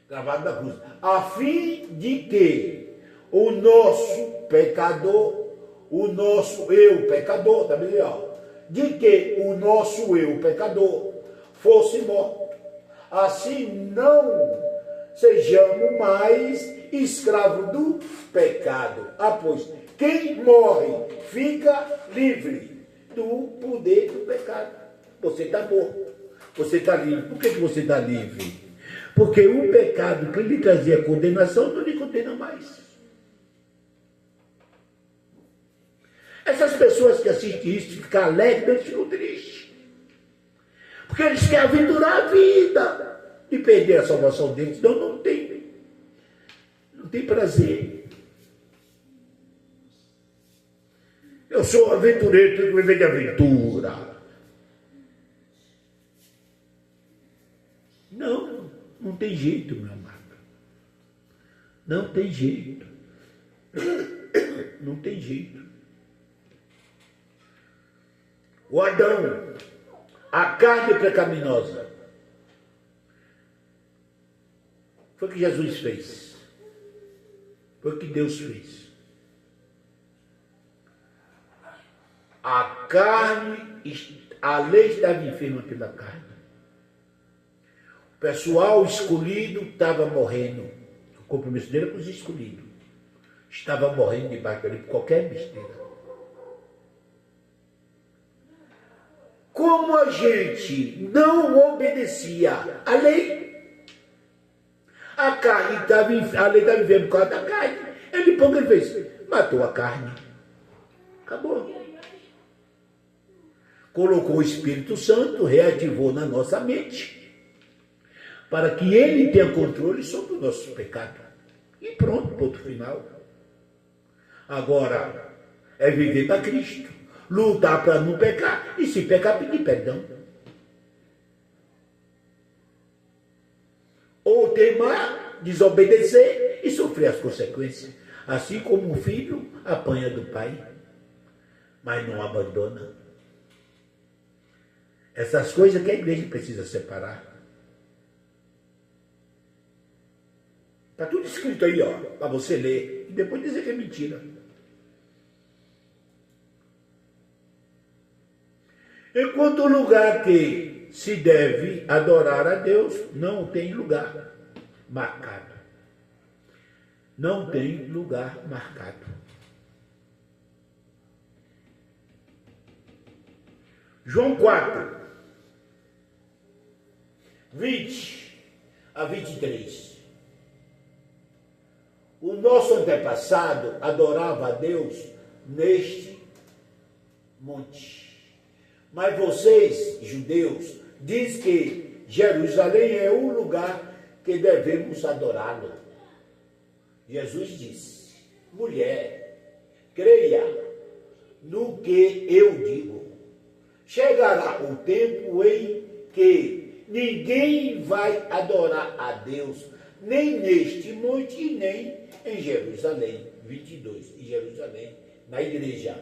Gravado na cruz. A fim de que o nosso pecador, o nosso eu pecador, tá bem, ó? De que o nosso eu pecador fosse morto. Assim não sejamos mais escravos do pecado. Pois quem morre fica livre do poder do pecado. Você está morto. Você está livre. Por que você está livre? Porque o pecado que lhe trazia condenação não lhe condena mais. Essas pessoas que assistem isso ficam alegres, eles ficam tristes. Porque eles querem aventurar a vida e perder a salvação deles. Então não tem prazer. Eu sou aventureiro, tenho que viver de aventura. Não tem jeito, meu amado. Não tem jeito. Não tem jeito. O Adão, a carne pecaminosa, foi o que Jesus fez. Foi o que Deus fez. A carne, a lei estava enferma pela carne. O pessoal escolhido estava morrendo. O compromisso dele com os escolhidos. Estava morrendo debaixo dele por qualquer besteira. Como a gente não obedecia à lei, a lei estava vivendo por causa da carne. Ele, pouco ele fez, matou a carne. Acabou. Colocou o Espírito Santo, reativou na nossa mente, para que ele tenha controle sobre o nosso pecado. E pronto, ponto final. Agora, é viver para Cristo. Lutar para não pecar. E se pecar, pedir perdão. Ou teimar, desobedecer e sofrer as consequências. Assim como o filho apanha do pai, mas não abandona. Essas coisas que a igreja precisa separar. Está tudo escrito aí, ó, para você ler. E depois dizer que é mentira. Enquanto o lugar que se deve adorar a Deus não tem lugar marcado. Não tem lugar marcado. João 4, 20 a 23. O nosso antepassado adorava a Deus neste monte. Mas vocês, judeus, dizem que Jerusalém é o lugar que devemos adorá-lo. Jesus disse, mulher, creia no que eu digo. chegará o tempo em que ninguém vai adorar a Deus, nem neste monte, nem em Jerusalém. 22, em Jerusalém, na igreja.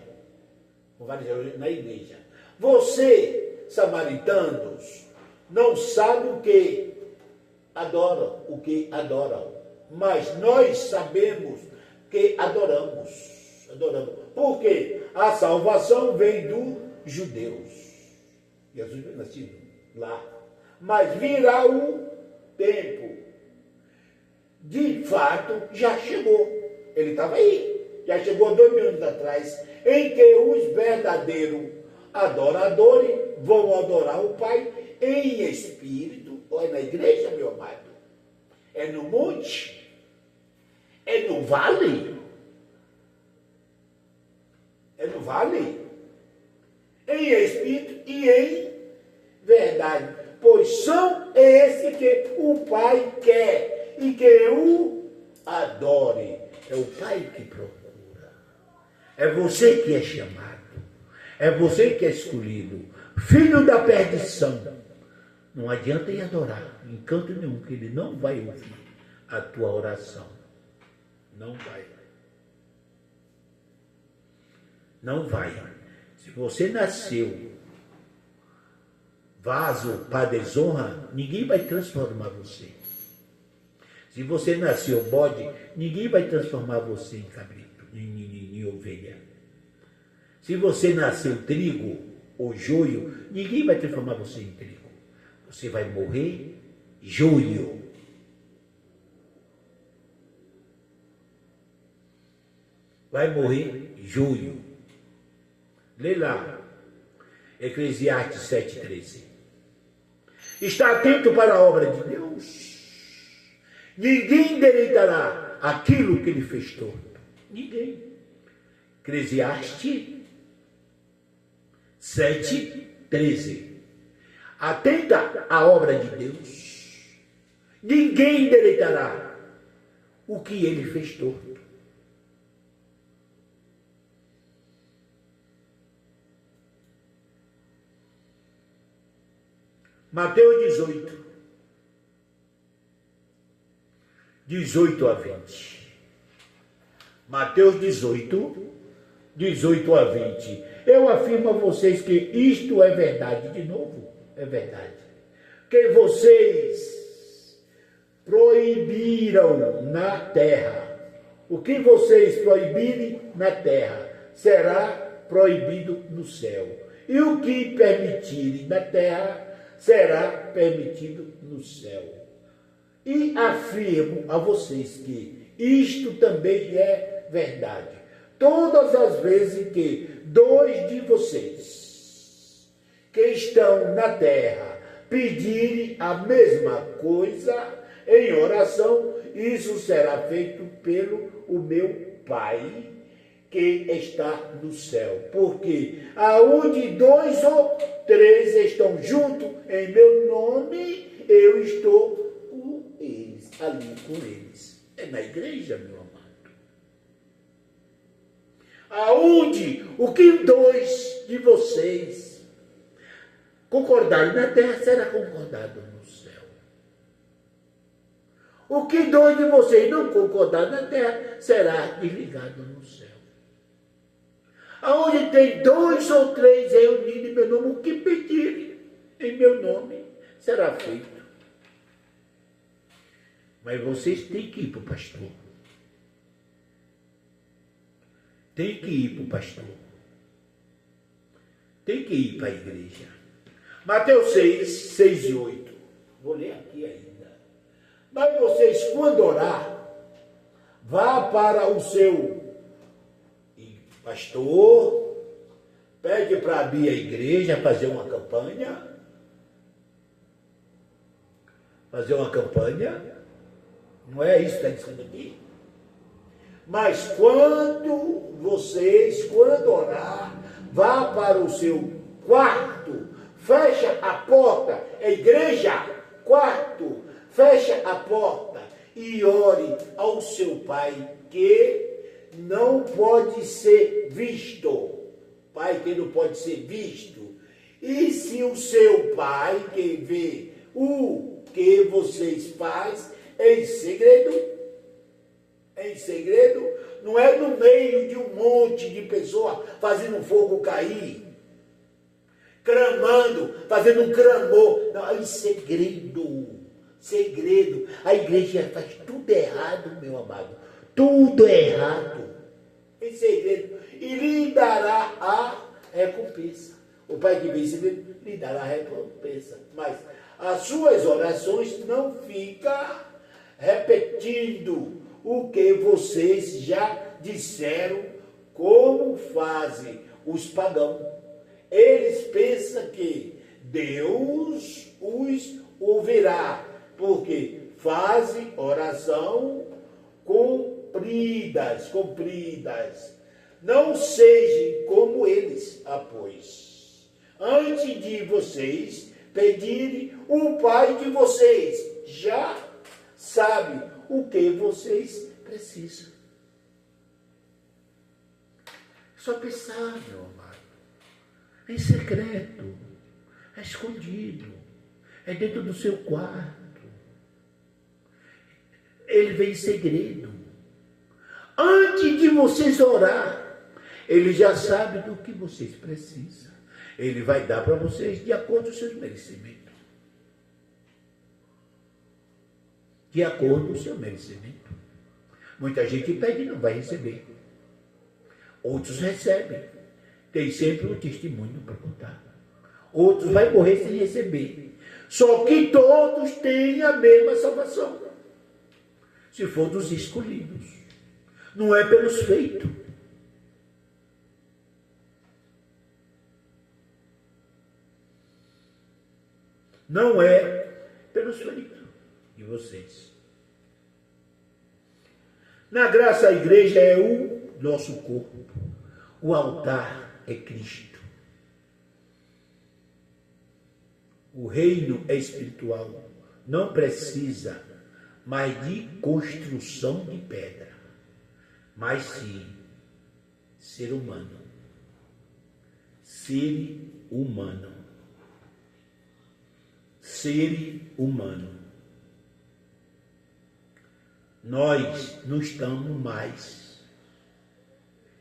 Na igreja. Você, samaritanos, não sabe o que adoram, mas nós sabemos que adoramos. Porque a salvação vem dos judeus. Jesus foi nascido lá. Mas virá o tempo. De fato, já chegou. Ele estava aí. Já chegou 2000 anos atrás, em que os verdadeiros adoradores vão adorar o Pai em espírito. Olha, na igreja, meu amado. É no monte. É no vale. É no vale. Em espírito e em verdade. Pois são esses que o Pai quer e que o adore. É o Pai que procura. É você que é chamado. É você que é escolhido. Filho da perdição. Não adianta ir adorar em canto nenhum, que ele não vai ouvir a tua oração. Não vai. Não vai. Se você nasceu vaso para desonra, ninguém vai transformar você. Se você nasceu bode, ninguém vai transformar você em cabrito, em ovelha. Se você nasceu trigo ou joio, ninguém vai transformar você em trigo. Você vai morrer joio. Vai morrer joio. Lê lá, Eclesiastes 7,13. Está atento para a obra de Deus. Ninguém endireitará aquilo que ele fez torto. Ninguém. Eclesiastes 7,13. Atenta à obra de Deus. Ninguém endireitará o que ele fez torto. Mateus 18 a 20. Mateus 18 a 20. Eu afirmo a vocês que isto é verdade. De novo, é verdade. Que vocês proibiram na terra. O que vocês proibirem na terra será proibido no céu. E o que permitirem na terra será permitido no céu. E afirmo a vocês que isto também é verdade. Todas as vezes que dois de vocês que estão na terra pedirem a mesma coisa em oração, isso será feito pelo o meu Pai que está no céu. Porque aonde 2 ou 3 estão juntos em meu nome, eu estou com eles, ali com eles. É na igreja, meu amado. Aonde o que 2 de vocês concordarem na terra, será concordado no céu. O que 2 de vocês não concordarem na terra, será desligado no céu. Aonde tem 2 ou 3 reunidos em meu nome, o que pedirem em meu nome será feito. Mas vocês têm que ir para o pastor. Tem que ir para o pastor. Tem que ir para a igreja. Mateus 6 e 8. Vou ler aqui ainda. Mas vocês, quando orar, vá para o seu pastor, pede para abrir a igreja, fazer uma campanha. Não é isso que está dizendo aqui? Mas quando orar, vá para o seu quarto, fecha a porta, a igreja, quarto, fecha a porta e ore ao seu Pai que não pode ser visto. Pai que não pode ser visto. E se o seu pai que vê o que vocês fazem em segredo, não é no meio de um monte de pessoas fazendo fogo cair, clamando, fazendo um clamor, não, é em segredo. A igreja faz tudo errado, meu amado, tudo errado, em segredo, e lhe dará a recompensa. O pai que vê em segredo lhe dará a recompensa, mas as suas orações não ficam repetindo o que vocês já disseram, como fazem os pagãos. Eles pensam que Deus os ouvirá, porque fazem oração compridas. Não sejam como eles, pois. Antes de vocês pedirem, o Pai de vocês já sabe o que vocês precisam. Só pensar, meu amado, em secreto, é escondido, é dentro do seu quarto. Ele vem em segredo. Antes de vocês orar, ele já sabe do que vocês precisam. Ele vai dar para vocês de acordo com os seus merecimentos. De acordo com o seu merecimento. Muita gente pede e não vai receber. Outros recebem. Tem sempre um testemunho para contar. Outros vai morrer sem receber. Só que todos têm a mesma salvação. Se for dos escolhidos. Não é pelos feitos. Não é pelos feitos de vocês. Na graça, a igreja é o nosso corpo. O altar é Cristo. O reino é espiritual. Não precisa mais de construção de pedra, mas sim ser humano. Ser humano. Ser humano. Nós não estamos mais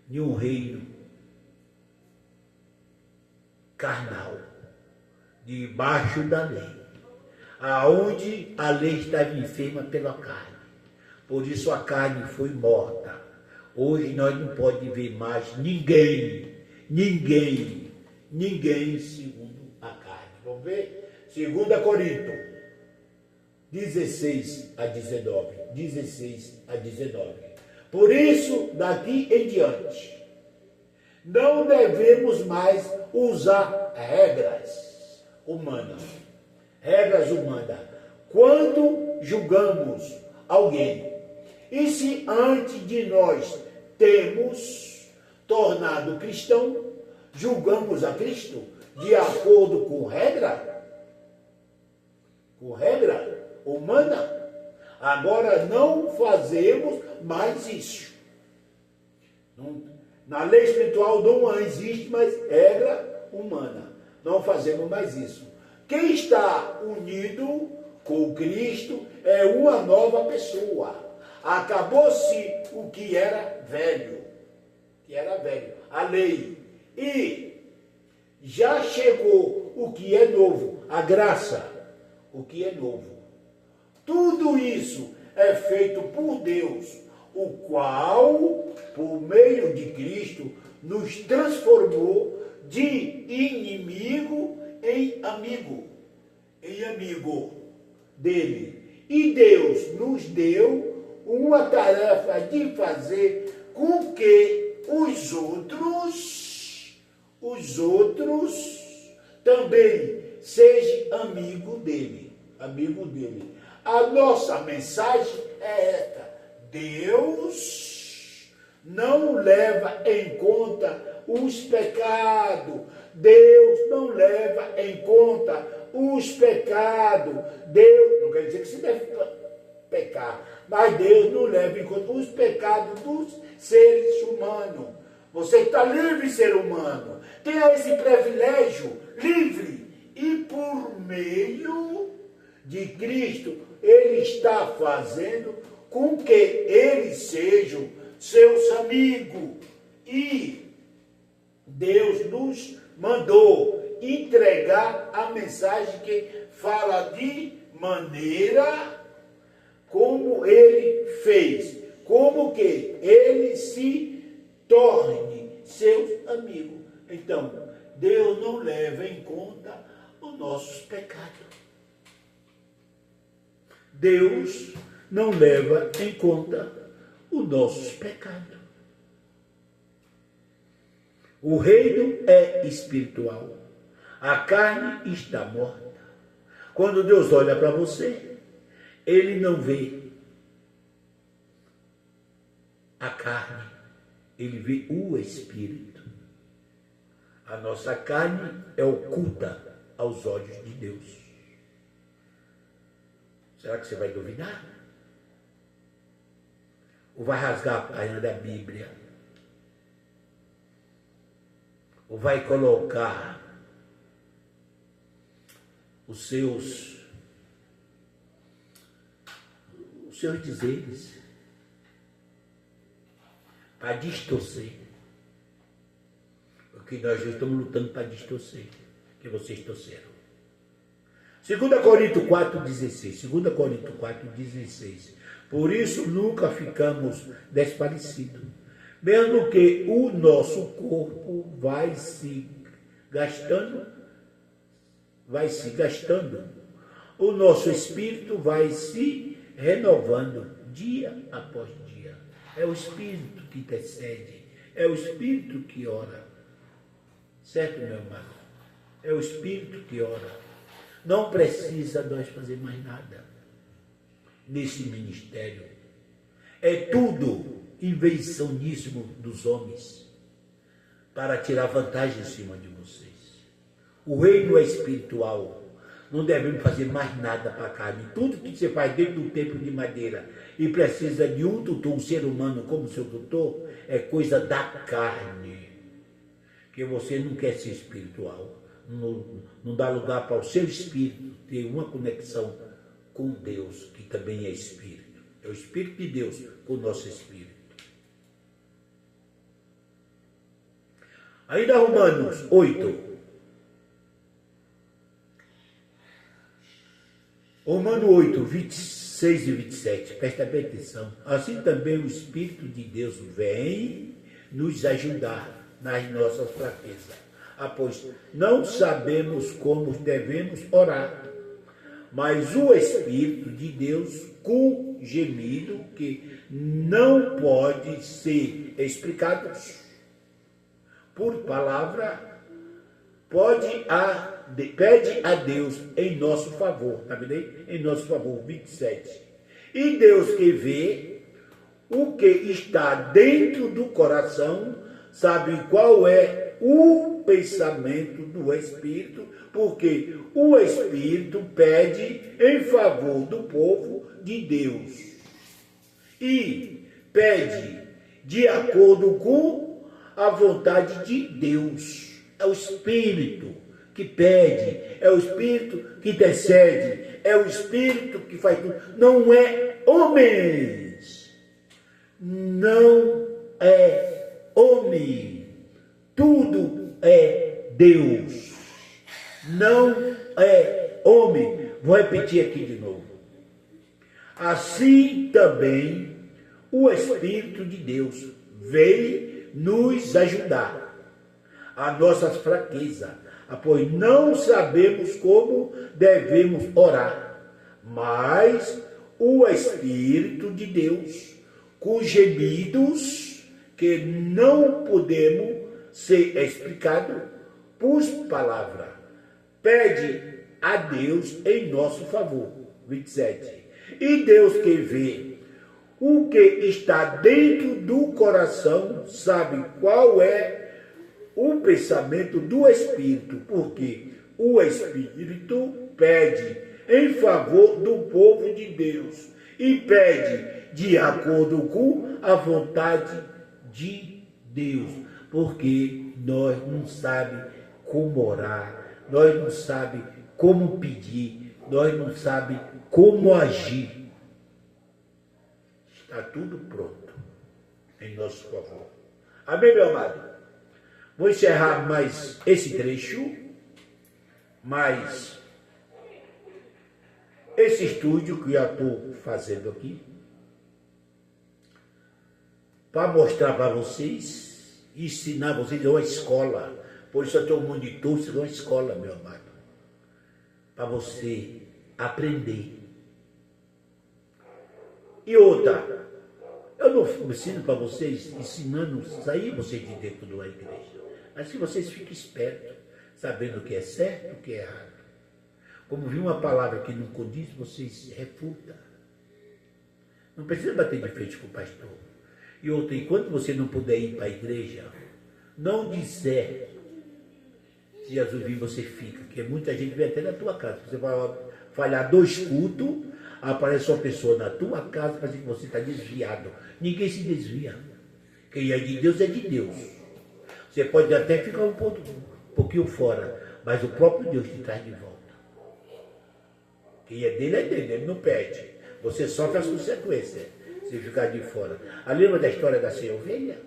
em um reino carnal, debaixo da lei, aonde a lei estava enferma pela carne. Por isso a carne foi morta. Hoje nós não podemos ver mais ninguém segundo a carne. Vamos ver? 2 Coríntios 16 a 19. Por isso, daqui em diante, não devemos mais usar regras humanas. Quando julgamos alguém. E se antes de nós termos tornado cristão, julgamos a Cristo de acordo com regra humana, agora não fazemos mais isso. Na lei espiritual não existe mais regra humana. Não fazemos mais isso. Quem está unido com Cristo é uma nova pessoa. Acabou-se o que era velho. A lei. E já chegou o que é novo, a graça. O que é novo. Tudo isso é feito por Deus, o qual, por meio de Cristo, nos transformou de inimigo em amigo dele. E Deus nos deu uma tarefa de fazer com que os outros também sejam amigo dele. A nossa mensagem é esta: Deus não leva em conta os pecados. Deus não leva em conta os pecados. Deus, não quer dizer que se deve pecar, mas Deus não leva em conta os pecados dos seres humanos. Você está livre, ser humano. Tenha esse privilégio, livre. meio de Cristo, ele está fazendo com que eles sejam seus amigos. E Deus nos mandou entregar a mensagem que fala de maneira como ele fez, como que ele se torne seus amigos. Então, Deus não leva em conta os nossos pecados. Deus não leva em conta os nossos pecados. O reino é espiritual. A carne está morta. Quando Deus olha para você, ele não vê a carne, ele vê o espírito. A nossa carne é oculta aos olhos de Deus. Será que você vai duvidar? Ou vai rasgar a página da Bíblia? Ou vai colocar os seus dizeres para distorcer? Porque nós já estamos lutando para distorcer, que vocês torceram. 2 Coríntios 4,16. 2 Coríntios 4,16. Por isso nunca ficamos desparecidos, mesmo que o nosso corpo vai se gastando, o nosso espírito vai se renovando dia após dia. É o espírito que intercede, é o espírito que ora. Certo, meu amado? É o espírito que ora. Não precisa nós fazer mais nada nesse ministério. É tudo invencionismo dos homens para tirar vantagem em cima de vocês. O reino é espiritual. Não devemos fazer mais nada para a carne. Tudo que você faz dentro do templo de madeira e precisa de um tutor, um ser humano como seu tutor, é coisa da carne. Que você não quer ser espiritual. Não dá lugar para o seu espírito ter uma conexão com Deus, que também é espírito. É o Espírito de Deus com o nosso espírito. Ainda Romanos 8. Romanos 8, 26 e 27. Presta bem atenção. Assim também o Espírito de Deus vem nos ajudar nas nossas fraquezas. Pois não sabemos como devemos orar, mas o Espírito de Deus, com gemido que não pode ser explicado por palavra, pede a Deus em nosso favor, tá vendo aí? Em nosso favor, 27. E Deus que vê o que está dentro do coração, sabe qual é o pensamento do Espírito, porque o Espírito pede em favor do povo de Deus. E pede de acordo com a vontade de Deus. É o Espírito que pede, é o Espírito que intercede, é o Espírito que faz tudo. Não é homens. Não é homem. Tudo é Deus. Não é homem. Vou repetir aqui de novo. Assim também o Espírito de Deus veio nos ajudar a nossas fraquezas, pois não sabemos como devemos orar, mas o Espírito de Deus, com gemidos que não podemos ser explicados por palavra, pede a Deus em nosso favor. 27. E Deus que vê o que está dentro do coração, sabe qual é o pensamento do Espírito, porque o Espírito pede em favor do povo de Deus e pede de acordo com a vontade de Deus, porque nós não sabemos como orar, nós não sabemos como pedir, nós não sabemos como agir. Está tudo pronto em nosso favor. Amém, meu amado? Vou encerrar mais esse trecho, mais esse estúdio que eu estou fazendo aqui, para mostrar para vocês, ensinar vocês, é uma escola. Por isso eu tenho um monitor, isso é uma escola, meu amado, para você aprender. E outra, eu não ensino para vocês, ensinando sair vocês de dentro de uma igreja, mas que vocês fiquem espertos, sabendo o que é certo e o que é errado. Como vi uma palavra que não condiz, vocês refutam. Não precisa bater de frente com o pastor. E outra, enquanto você não puder ir para a igreja, não disser, se Jesus vir, você fica, porque muita gente vem até na tua casa. Você vai falhar 2 cultos, aparece uma pessoa na tua casa, para dizer que você está desviado. Ninguém se desvia. Quem é de Deus é de Deus. Você pode até ficar um pouquinho fora, mas o próprio Deus te traz de volta. Quem é dele, ele não perde. Você sofre as consequências se ficar de fora. Lembra da história da sem ovelha?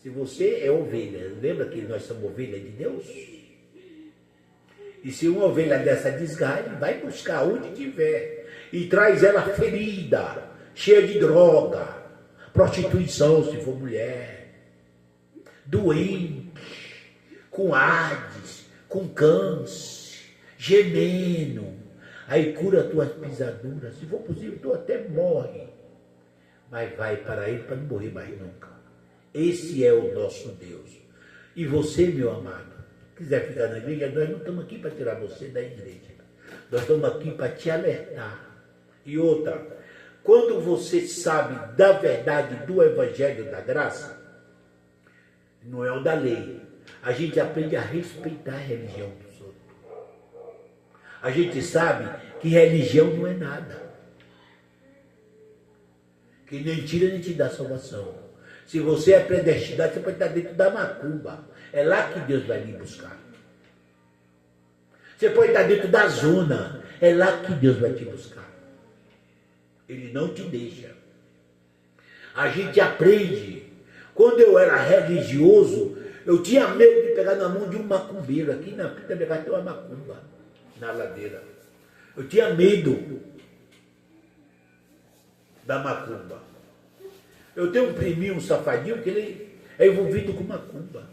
Se você é ovelha, lembra que nós somos ovelha de Deus? E se uma ovelha dessa desgarra, vai buscar onde tiver e traz ela ferida, cheia de droga, prostituição, se for mulher, doente, com AIDS, com câncer, gemendo. Aí cura as tuas pisaduras. Se for possível, tu até morre. Mas vai para ele para não morrer mais nunca. Esse é o nosso Deus. E você, meu amado, quiser ficar na igreja, nós não estamos aqui para tirar você da igreja. Nós estamos aqui para te alertar. E outra, quando você sabe da verdade do Evangelho da Graça, não é o da lei, a gente aprende a respeitar a religião dos outros. A gente sabe que religião não é nada. Que nem tira nem te dá salvação. Se você é predestinado, você pode estar dentro da macumba. É lá que Deus vai lhe buscar. Você pode estar dentro da zona. É lá que Deus vai te buscar. Ele não te deixa. A gente aprende. Quando eu era religioso, eu tinha medo de pegar na mão de um macumbeiro. Aqui na Pita Begata tem uma macumba, na ladeira. Eu tinha medo da macumba. Eu tenho um priminho, um safadinho, que ele é envolvido com macumba.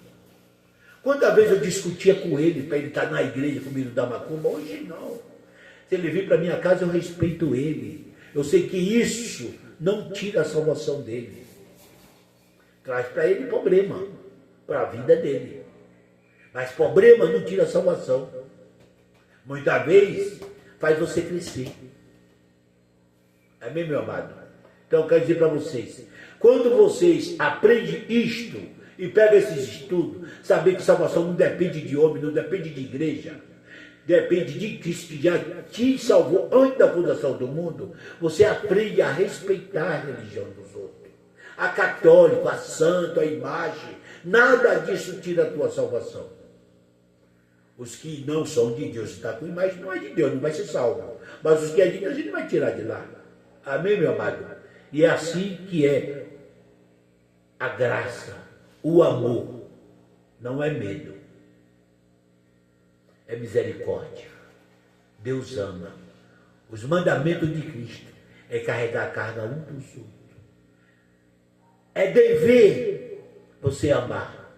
Quantas vezes eu discutia com ele para ele estar na igreja comigo da macumba? Hoje não. Se ele vir para minha casa, eu respeito ele. Eu sei que isso não tira a salvação dele. Traz para ele problema, para a vida dele. Mas problema não tira a salvação. Muitas vezes faz você crescer. Amém, meu amado? Então eu quero dizer para vocês, quando vocês aprendem isto e pegam esses estudos, saber que salvação não depende de homem, não depende de igreja, depende de Cristo que já te salvou antes da fundação do mundo, você aprende a respeitar a religião dos outros. A católico, a santo, a imagem, nada disso tira a tua salvação. Os que não são de Deus, está com imagem, não é de Deus, não vai ser salvo. Mas os que é de Deus, a gente vai tirar de lá. Amém, meu amado? E é assim que é a graça, o amor. Não é medo. É misericórdia. Deus ama. Os mandamentos de Cristo é carregar a carga um dos outros. É dever você amar.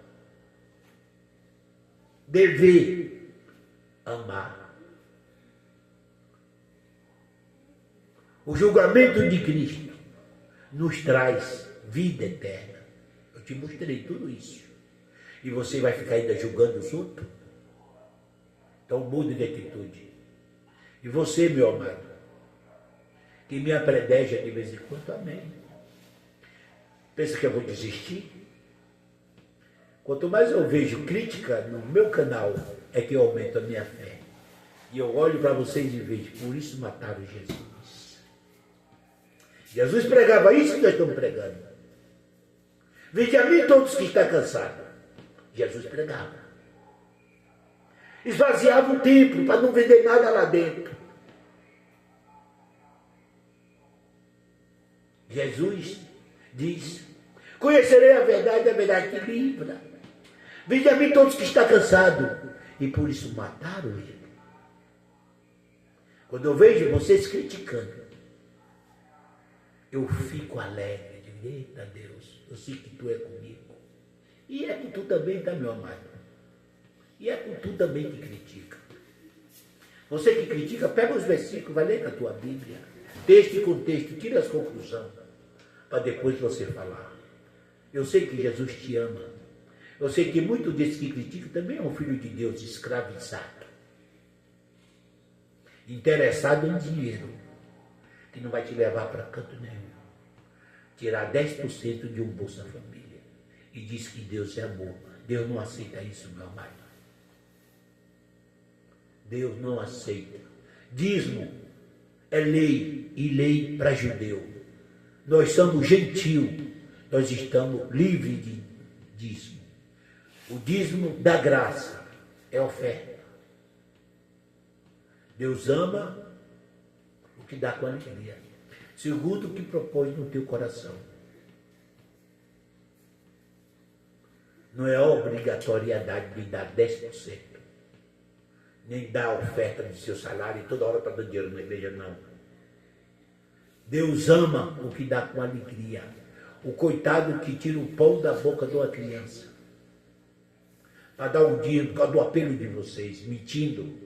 Dever amar. O julgamento de Cristo nos traz vida eterna. Eu te mostrei tudo isso. E você vai ficar ainda julgando os outros? Então mude de atitude. E você, meu amado, que me apredeja de vez em quando, amém. Pensa que eu vou desistir? Quanto mais eu vejo crítica no meu canal, é que eu aumento a minha fé. E eu olho para vocês e vejo, por isso mataram Jesus. Jesus pregava isso que nós estamos pregando. Vinde a mim todos que estão cansados. Jesus pregava. Esvaziava o templo para não vender nada lá dentro. Jesus diz: conhecerei a verdade que livra. Vinde a mim todos que estão cansados. E por isso mataram ele. Quando eu vejo vocês criticando, eu fico alegre. Digo: eita Deus, eu sei que tu é comigo. E é com tu também, tá, meu amado? E é com tu também que critica. Você que critica, pega os versículos, vai ler na tua Bíblia. Texto e contexto, tira as conclusões. Para depois você falar. Eu sei que Jesus te ama. Eu sei que muitos desses que criticam também é um filho de Deus escravizado. Interessado em dinheiro. Que não vai te levar para canto nenhum. Tirar 10% de um Bolsa Família. E diz que Deus é amor. Deus não aceita isso, meu amado. Deus não aceita. Dízimo é lei. E lei para judeu. Nós somos gentil. Nós estamos livres de dízimo. O dízimo da graça é oferta. Deus ama o que dá com alegria. Segundo, o que propôs no teu coração. Não é obrigatoriedade de dar 10%. Nem dar a oferta do seu salário e toda hora para dar dinheiro na igreja, não. Deus ama o que dá com alegria. O coitado que tira o pão da boca de uma criança. Para dar um dinheiro por causa do apelo de vocês, mentindo.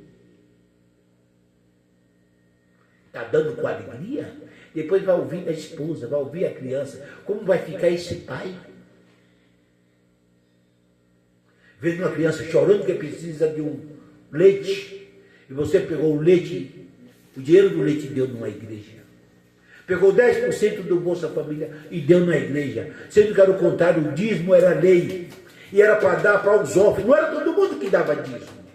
Está dando com alegria? Depois vai ouvir da esposa, vai ouvir a criança. Como vai ficar esse pai? Vendo uma criança chorando que precisa de um leite, e você pegou o leite, o dinheiro do leite e deu numa igreja. Pegou 10% do Bolsa Família e deu na igreja. Sendo que era o contrário, o dízimo era lei. E era para dar para os órfãos. Não era todo mundo que dava dízimo.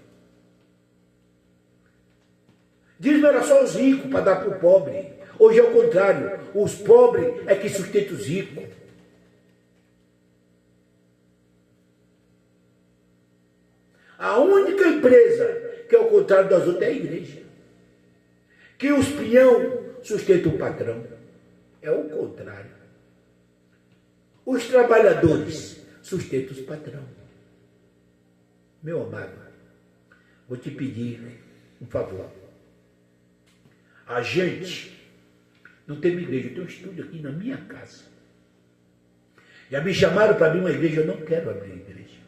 Dízimo era só os ricos para dar para o pobre. Hoje é o contrário. Os pobres é que sustentam os ricos. A única empresa que é o contrário das outras é a igreja. Que os peão sustentam o patrão. É o contrário. Os trabalhadores sustentam os patrões. Meu amado, vou te pedir um favor. A gente não tem uma igreja, eu tenho um estúdio aqui na minha casa. Já me chamaram para abrir uma igreja, eu não quero abrir igreja.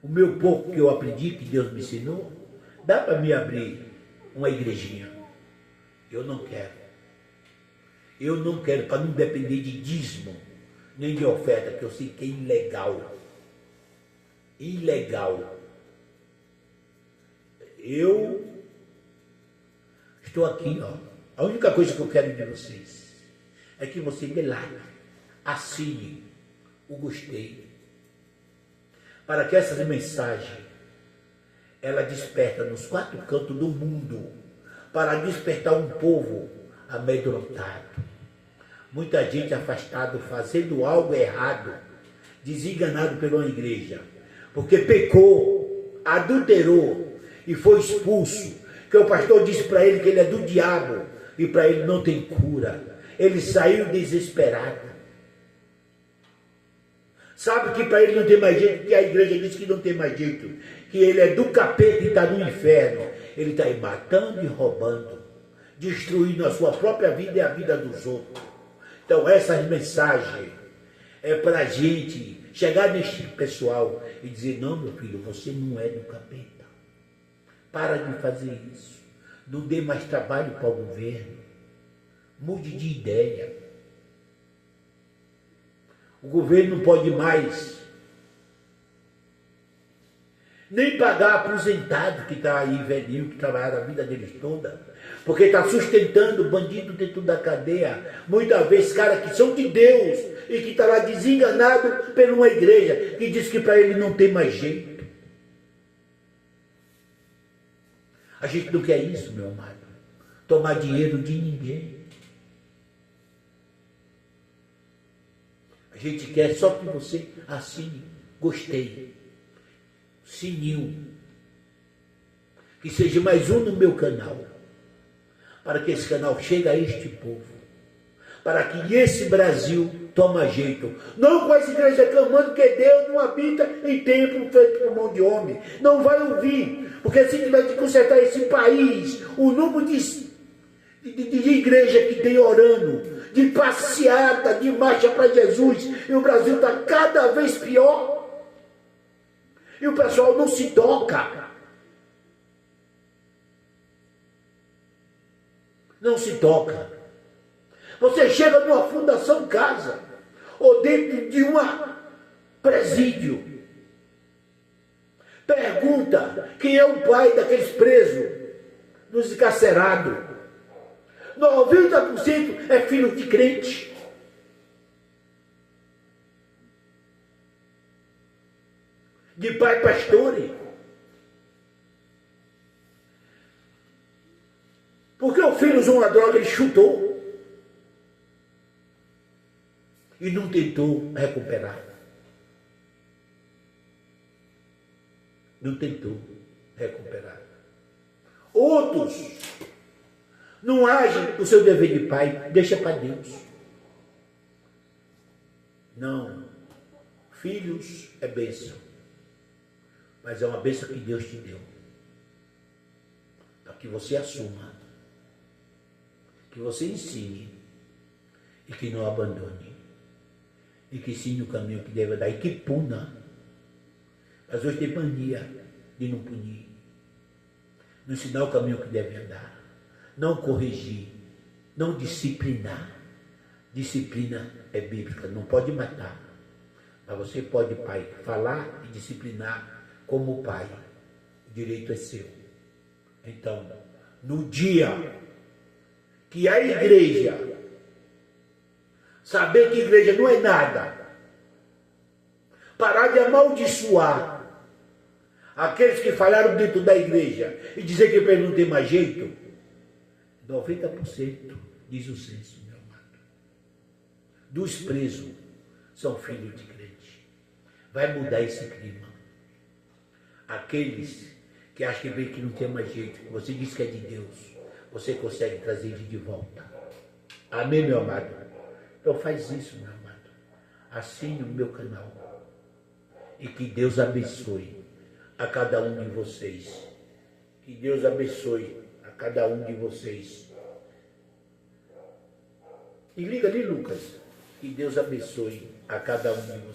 O meu pouco que eu aprendi, que Deus me ensinou, dá para me abrir uma igrejinha. Eu não quero. Eu não quero, para não depender de dízimo, nem de oferta, que eu sei que é ilegal. Ilegal. Eu estou aqui, ó. A única coisa que eu quero de vocês é que você dê like, assine o gostei, para que essas mensagens ela desperta nos 4 cantos do mundo, para despertar um povo amedrontado. Muita gente afastada, fazendo algo errado, desenganado pela igreja, porque pecou, adulterou e foi expulso, que o pastor disse para ele que ele é do diabo, e para ele não tem cura. Ele saiu desesperado. Sabe que para ele não tem mais jeito, que a igreja diz que não tem mais jeito, que ele é do capeta e está no inferno. Ele está aí matando e roubando, destruindo a sua própria vida e a vida dos outros. Então essas mensagens é para a gente chegar neste pessoal e dizer: não, meu filho, você não é do capeta. Para de fazer isso. Não dê mais trabalho para o governo. Mude de ideia. O governo não pode mais nem pagar aposentado que está aí, velhinho, que trabalha a vida deles toda, porque está sustentando bandido dentro da cadeia. Muitas vezes, caras que são de Deus e que está lá desenganado por uma igreja que diz que para ele não tem mais jeito. A gente não quer isso, meu amado. Tomar dinheiro de ninguém. A gente quer só que você assine, gostei. sininho, que seja mais um no meu canal, para que esse canal chegue a este povo, para que esse Brasil tome jeito. Não com essa igreja clamando que Deus não habita em templo feito por mão de homem. Não vai ouvir, porque se tiver de consertar esse país, o número de igreja que tem orando, de passeata, de marcha para Jesus, e o Brasil está cada vez pior, e o pessoal não se toca. Não se toca. Você chega numa fundação casa, ou dentro de uma presídio, pergunta quem é o pai daqueles presos, nos encarcerados. 90% é filho de crente. De pai pastore. Porque o filho usou uma droga, ele chutou. E não tentou recuperar. Não tentou recuperar. Outros não agem o seu dever de pai, deixa para Deus. Não. Filhos é bênção. Mas é uma bênção que Deus te deu. Para que você assuma. Que você ensine. E que não abandone. E que ensine o caminho que deve dar. E que puna. Mas hoje tem mania de não punir. Não ensinar o caminho que deve andar. Não corrigir. Não disciplinar. Disciplina é bíblica. Não pode matar. Mas você pode, pai, falar e disciplinar como pai. O direito é seu. Então, no dia que a igreja saber que igreja não é nada, parar de amaldiçoar aqueles que falharam dentro da igreja e dizer que ele não tem mais jeito, 90% diz o censo, meu amado, dos presos são filhos de crente. Vai mudar esse clima. Aqueles que acham que vê que não tem mais jeito, que você diz que é de Deus, você consegue trazer ele de volta. Amém, meu amado? Então faz isso, meu amado. Assine o meu canal. E que Deus abençoe a cada um de vocês. Que Deus abençoe a cada um de vocês. E liga ali, Lucas. Que Deus abençoe a cada um de vocês.